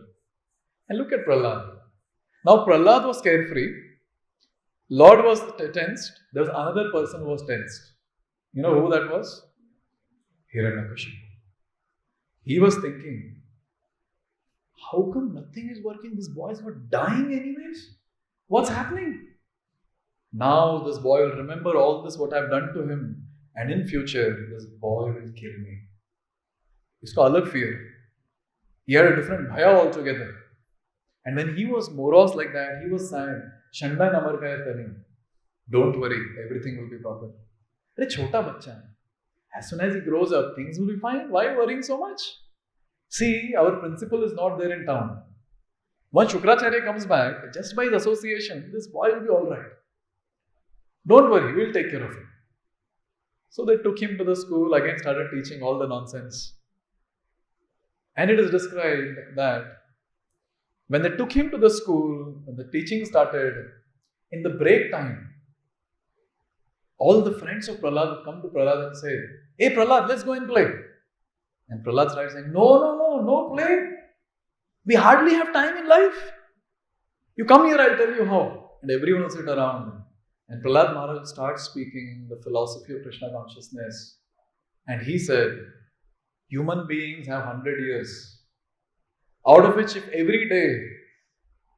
And look at Prahlad. Now Prahlad was carefree. Lord was tensed. There was another person who was tensed. You know who that was? Hiranyakashipu. He was thinking, how come nothing is working? These boys were dying anyways. What's happening? Now this boy will remember all this, what I've done to him. And in future, this boy will kill me. Isko alag fear. He had a different bhaya altogether. And when he was morose like that, he was sad. Shanda namar kaya telling, don't worry, everything will be proper. But chota bachcha. As soon as he grows up, things will be fine. Why worrying so much? See, our principal is not there in town. Once Shukracharya comes back, just by his association, this boy will be all right. Don't worry, we'll take care of him. So they took him to the school, again started teaching all the nonsense. And it is described that when they took him to the school, when the teaching started, in the break time, all the friends of Prahlad would come to Prahlad and say, "Hey Prahlad, let's go and play." And Prahlad started saying, no play. We hardly have time in life. You come here, I'll tell you how. And everyone will sit around. And Prahlad Maharaj starts speaking the philosophy of Krishna consciousness. And he said, human beings have 100 years. Out of which, if every day,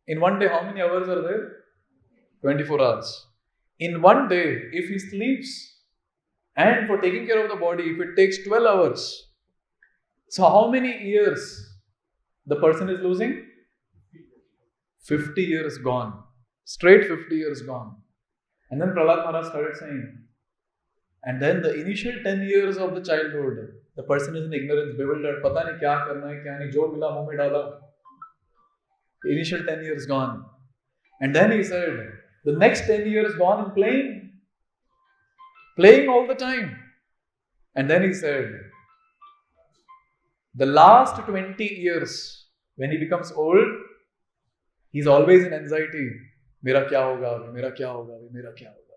in one day, how many hours are there? 24 hours. In one day, if he sleeps, and for taking care of the body, if it takes 12 hours, so how many years the person is losing? 50 years gone. Straight 50 years gone. And then Prahlad Maharaj started saying, and then the initial 10 years of the childhood, the person is in ignorance, bewildered, pata nahi kya karna hai, kya nahi, jo mila muh mein dala. The initial 10 years gone. And then he said, the next 10 years gone in playing. Playing all the time. And then he said, the last 20 years, when he becomes old, he's always in anxiety. Mera kya hoga, mera kya hoga, mera kya hoga.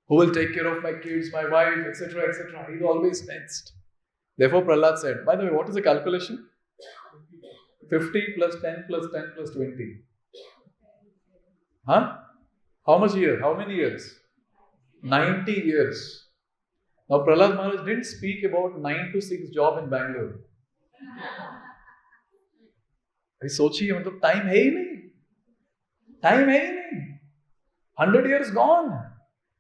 Who will take care of my kids, my wife, etc., etc. He's always tensed. Therefore, Prahlad said, by the way, what is the calculation? 50 plus 10 plus 10 plus 20. Huh? How much year? How many years? 90 years. Now, Prahlad Maharaj didn't speak about 9 to 6 job in Bangalore. अभी सोचिए मतलब time है ही नहीं, time है ही नहीं, 100 years gone.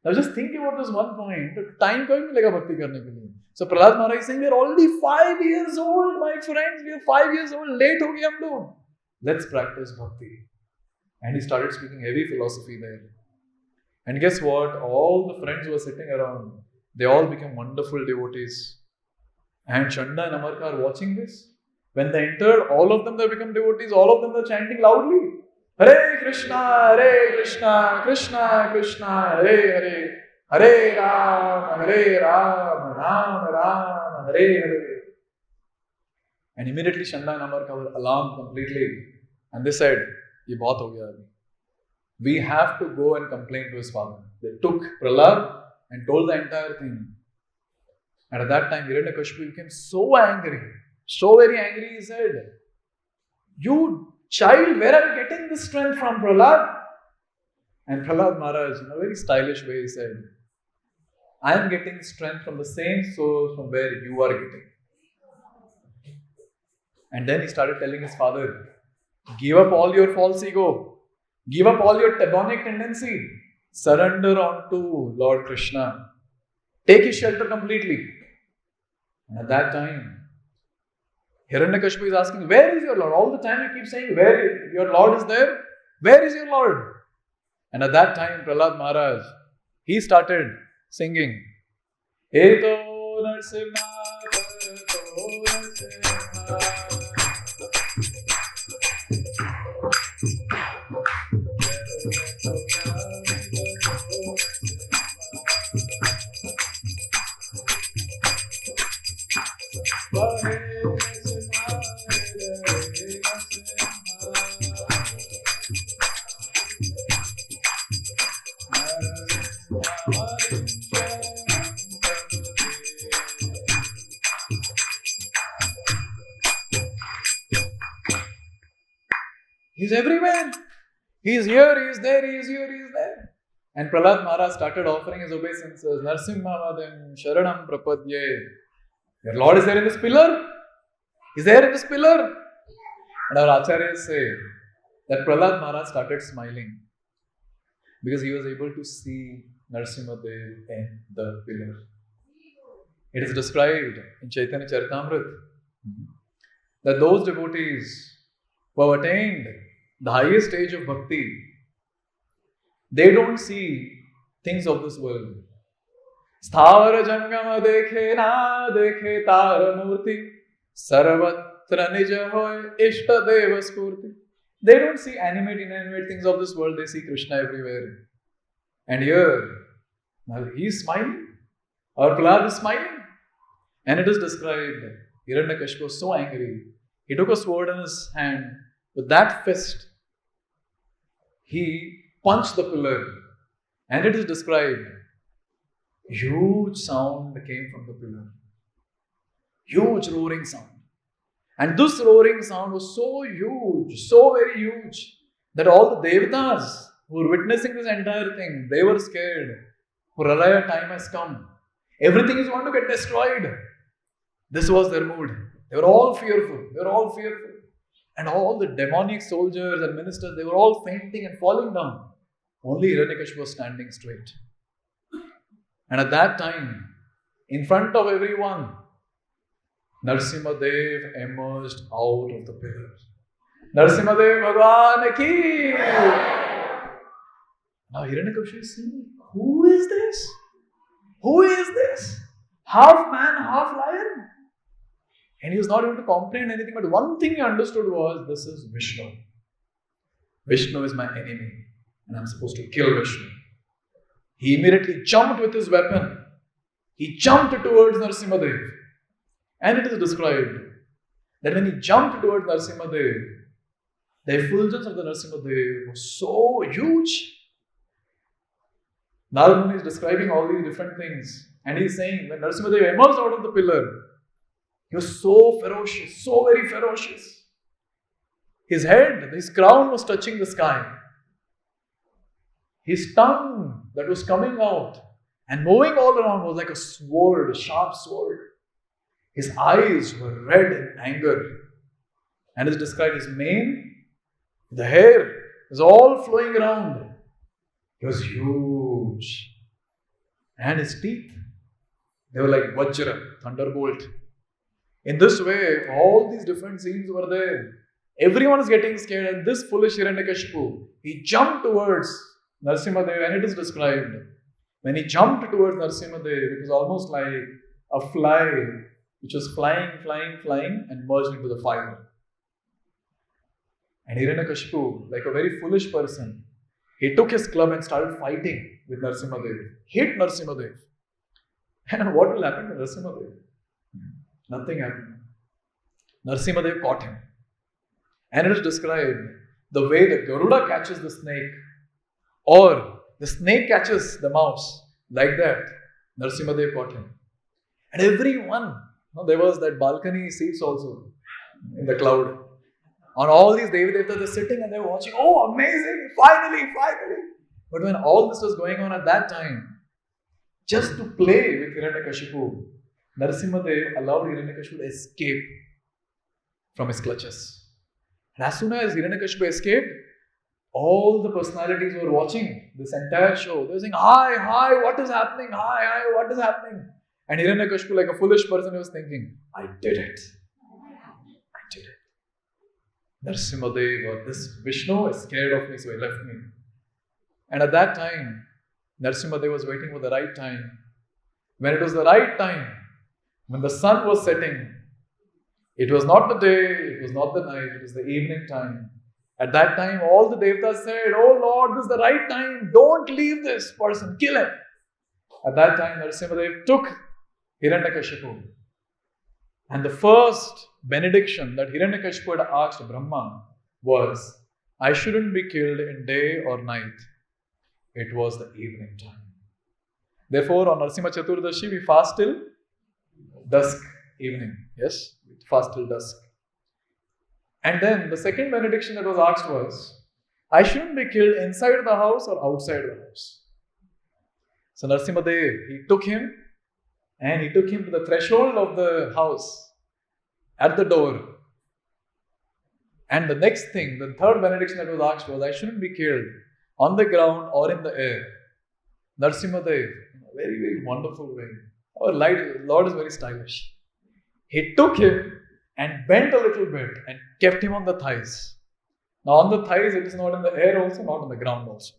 Now just think about this one point. तो time कभी मिलेगा भक्ति करने के लिए? So Prahlad Maharaj is saying we are already 5 years old, my friends. We are 5 years old. Late हो गए हम लोग. Let's practice bhakti. And he started speaking heavy philosophy there. And guess what? All the friends who were sitting around, they all became wonderful devotees. And Chanda and Amarka are watching this. When they entered, all of them they become devotees. All of them are chanting loudly. Hare Krishna, Krishna Krishna, Hare Ram, Ram Ram, Hare Hare. And immediately Chanda and Amarka were alarmed completely. And they said, "Ye bahut ho gaya abhi. We have to go and complain to his father." They took Prahlad and told the entire thing. And at that time, Hiranyakashipu became so angry, so very angry. He said, "You child, where are you getting this strength from, Prahlad?" And Prahlad Maharaj, in a very stylish way, he said, "I am getting strength from the same source from where you are getting." And then he started telling his father, "Give up all your false ego. Give up all your demonic tendency. Surrender unto Lord Krishna. Take his shelter completely." And at that time, Hiranyakashipu is asking, "Where is your Lord?" All the time he keeps saying, "Where your Lord is there? Where is your Lord?" And at that time, Prahlad Maharaj, he started singing, "Eto Narasimha, Eto Narasimha." He's everywhere. He is here, he is there, he is here, he is there. And Prahlad Maharaj started offering his obeisances. Narasimhadeva Sharanam Prapadye. Your Lord is there in this pillar. He's there in this pillar. And our acharyas say that Prahlad Maharaj started smiling because he was able to see Narasimhadeva in the pillar. It is described in Chaitanya Charitamrita that those devotees who have attained the highest stage of bhakti, they don't see things of this world. Sthāvara jangama dekhe na dekhe tara murti sarvatra nija hoy ishta deva spurti. They don't see animate, inanimate things of this world. They see Krishna everywhere. And here, now he's smiling. Or Prahlad is smiling. And it is described, Hiranyakashipu was so angry. He took a sword in his hand. With that fist, he punched the pillar. And it is described, huge sound came from the pillar. Huge roaring sound. And this roaring sound was so huge, so very huge, that all the devatas who were witnessing this entire thing, they were scared. Pralaya time has come. Everything is going to get destroyed. This was their mood. They were all fearful. And all the demonic soldiers and ministers, they were all fainting and falling down. Only Hiranyakashipu was standing straight. And at that time, in front of everyone, Narasimhadeva emerged out of the pillar. Narasimhadeva Bhagwan ki! Now Hiranyakashipu is saying, who is this? Who is this? Half man, half lion? And he was not able to comprehend anything, but one thing he understood was, this is Vishnu. Vishnu is my enemy, and I'm supposed to kill Vishnu. He immediately jumped with his weapon. He jumped towards Narasimhadeva. And it is described that when he jumped towards Narasimhadeva, the effulgence of the Narasimhadeva was so huge. Narad Muni is describing all these different things. And he is saying, when Narasimhadeva emerged out of the pillar, he was so ferocious, so very ferocious. His head, his crown was touching the sky. His tongue that was coming out and moving all around was like a sword, a sharp sword. His eyes were red in anger. And it's described his mane, the hair was all flowing around. He was huge. And his teeth, they were like Vajra, thunderbolt. In this way, all these different scenes were there. Everyone is getting scared, and this foolish Hiranyakashipu, he jumped towards Narasimhadeva, and it is described. When he jumped towards Narasimhadeva, it was almost like a fly which was flying, and merged into the fire. And Hiranyakashipu, like a very foolish person, he took his club and started fighting with Narasimhadeva. Hit Narasimhadeva. And what will happen to Narasimhadeva? Nothing happened. Narasimhadeva caught him. And it is described the way the Garuda catches the snake, or the snake catches the mouse, like that. Narasimhadeva caught him. And everyone, there was that balcony seats also in the cloud. On all these Devatas, they're sitting and they're watching. Oh, amazing! Finally! But when all this was going on at that time, just to play with Hiranyakashipu, Narasimhadeva allowed Hiranyakashipu to escape from his clutches. And as soon as Hiranyakashipu escaped, all the personalities who were watching this entire show, they were saying, hi, what is happening? Hi, what is happening? And Hiranyakashipu, like a foolish person, he was thinking, I did it. Narasimhadeva, or this Vishnu, is scared of me, so he left me. And at that time, Narasimhadeva was waiting for the right time. When it was the right time, when the sun was setting, it was not the day, it was not the night, it was the evening time. At that time, all the Devatas said, oh Lord, this is the right time, don't leave this person, kill him. At that time, Narasimhadeva took Hiranyakashipu. And the first benediction that Hiranyakashipu had asked Brahma was, I shouldn't be killed in day or night. It was the evening time. Therefore, on Narasimha Chaturdashi, we fast till dusk, evening. Yes, we fast till dusk. And then the second benediction that was asked was, I shouldn't be killed inside the house or outside the house. So Narasimhadeva, he took him to the threshold of the house, at the door. And the next thing, the third benediction that was asked was, I shouldn't be killed on the ground or in the air. Narasimhadeva, in a very, very wonderful way. Our Lord is very stylish. He took him and bent a little bit and kept him on the thighs. Now on the thighs, it is not in the air also, not on the ground also.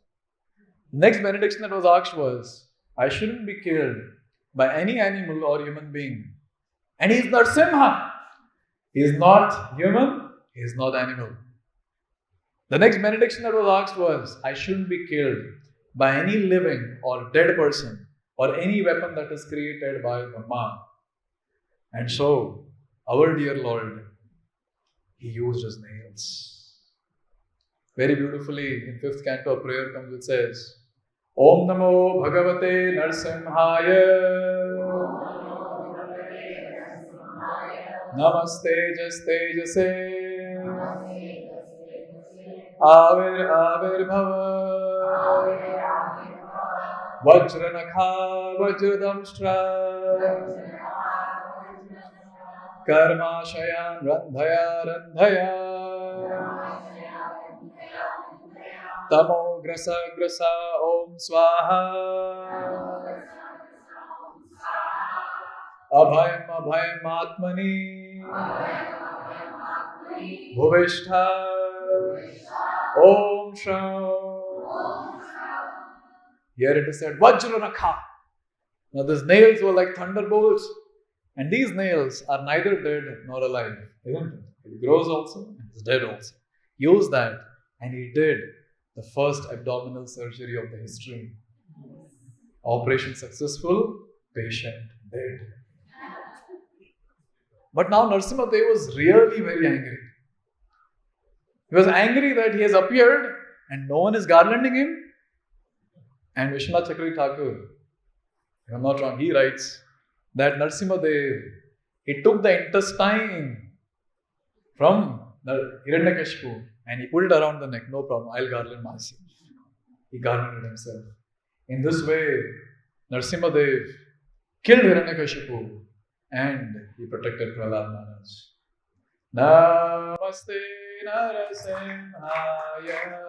Next benediction that was asked was, I shouldn't be killed by any animal or human being. And he is Narasimha. He is not human, he is not animal. The next benediction that was asked was, I shouldn't be killed by any living or dead person or any weapon that is created by Brahma. And so, our dear Lord, he used his nails. Very beautifully, in 5th canto, a prayer comes which says, Om Namo Bhagavate Narasimhaya Namaste Jaste Jase Avir Avir Bhava Vajranakha Vajradamshra Karmashayan Randhaya Randhaya Tamo Grasa Grasa Om Swaha Abhayam Abhayam Atmani Bhuvishta Om Sham. Here it is said Vajranakha. Now these nails were like thunderbolts, and these nails are neither dead nor alive, isn't it? It grows also and it's dead also. Use that, and he did the first abdominal surgery of the history. Operation successful, patient dead. But now Narasimhadeva was really very angry. He was angry that he has appeared and no one is garlanding him. And Vishwanath Chakravarti Thakur, if I'm not wrong, he writes that Narasimhadeva, he took the intestine from the Hiranyakashipu and he put it around the neck. No problem, I'll garland myself. He garlanded himself. In this way, Narasimhadeva killed Hiranyakashipu and he protected Prahlāda Narasimha. Namaste Narasimhaya.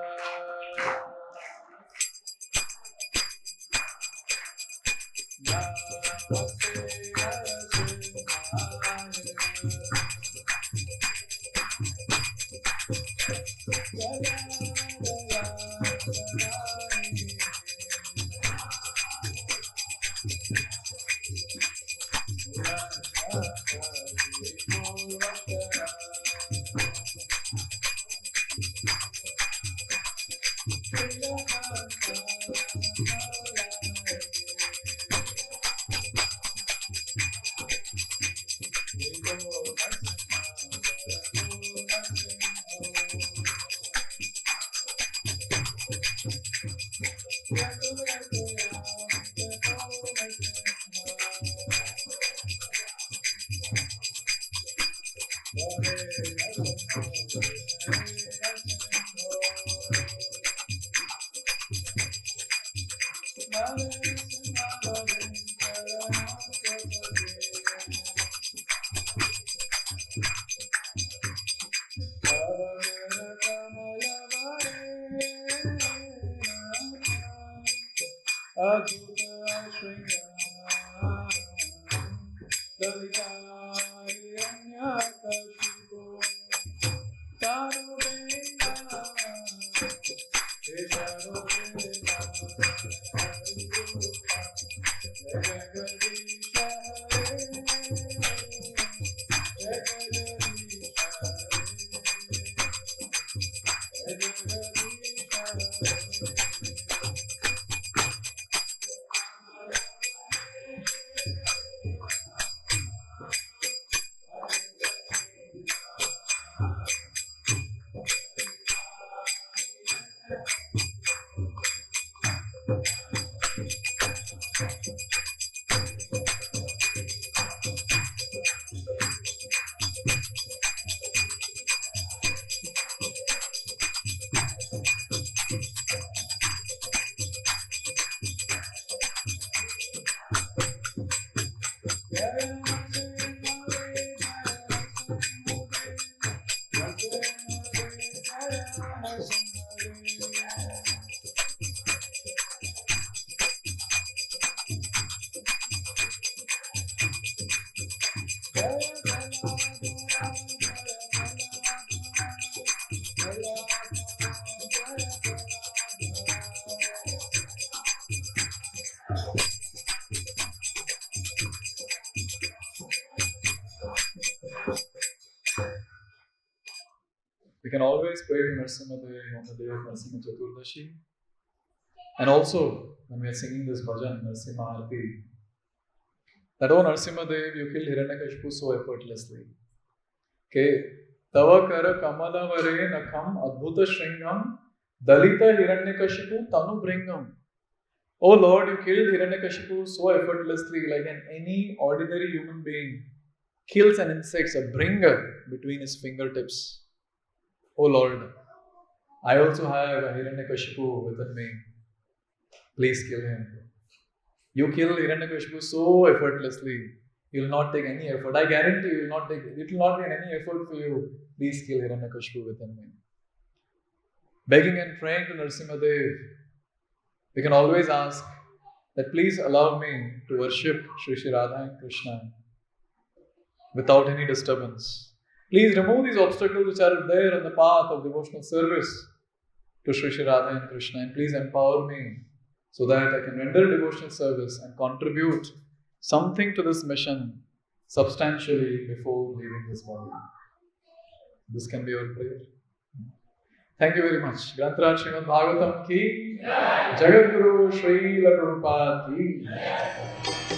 we can always pray to Narasimhadeva on the day of Narasimha Chaturdashi. And also, when we are singing this bhajan, Narasimha Arati, that, oh Narasimhadev, you killed Hiranyakashipu so effortlessly. Okay, Tava kara kamala vare nakham adbhuta shringam dalita Hiranyakashipu tanu bringam. Oh Lord, you killed Hiranyakashipu so effortlessly, like any ordinary human being kills an insect, a bringer between his fingertips. Oh Lord, I also have a Hiranyakashipu within me. Please kill him. You kill Hiranyakashipu so effortlessly. You will not take any effort. I guarantee you will not take. It will not be any effort for you. Please kill Hiranyakashipu within me. Begging and praying to Narasimhadev, we can always ask that please allow me to worship Shri Radha and Krishna without any disturbance. Please remove these obstacles which are there on the path of devotional service to Shri Radha and Krishna, and please empower me so that I can render devotional service and contribute something to this mission substantially before leaving this body. This can be your prayer. Thank you very much. Grantaraj Srimad Bhagavatam ki, Jagat Guru Srila Prabhupada ki.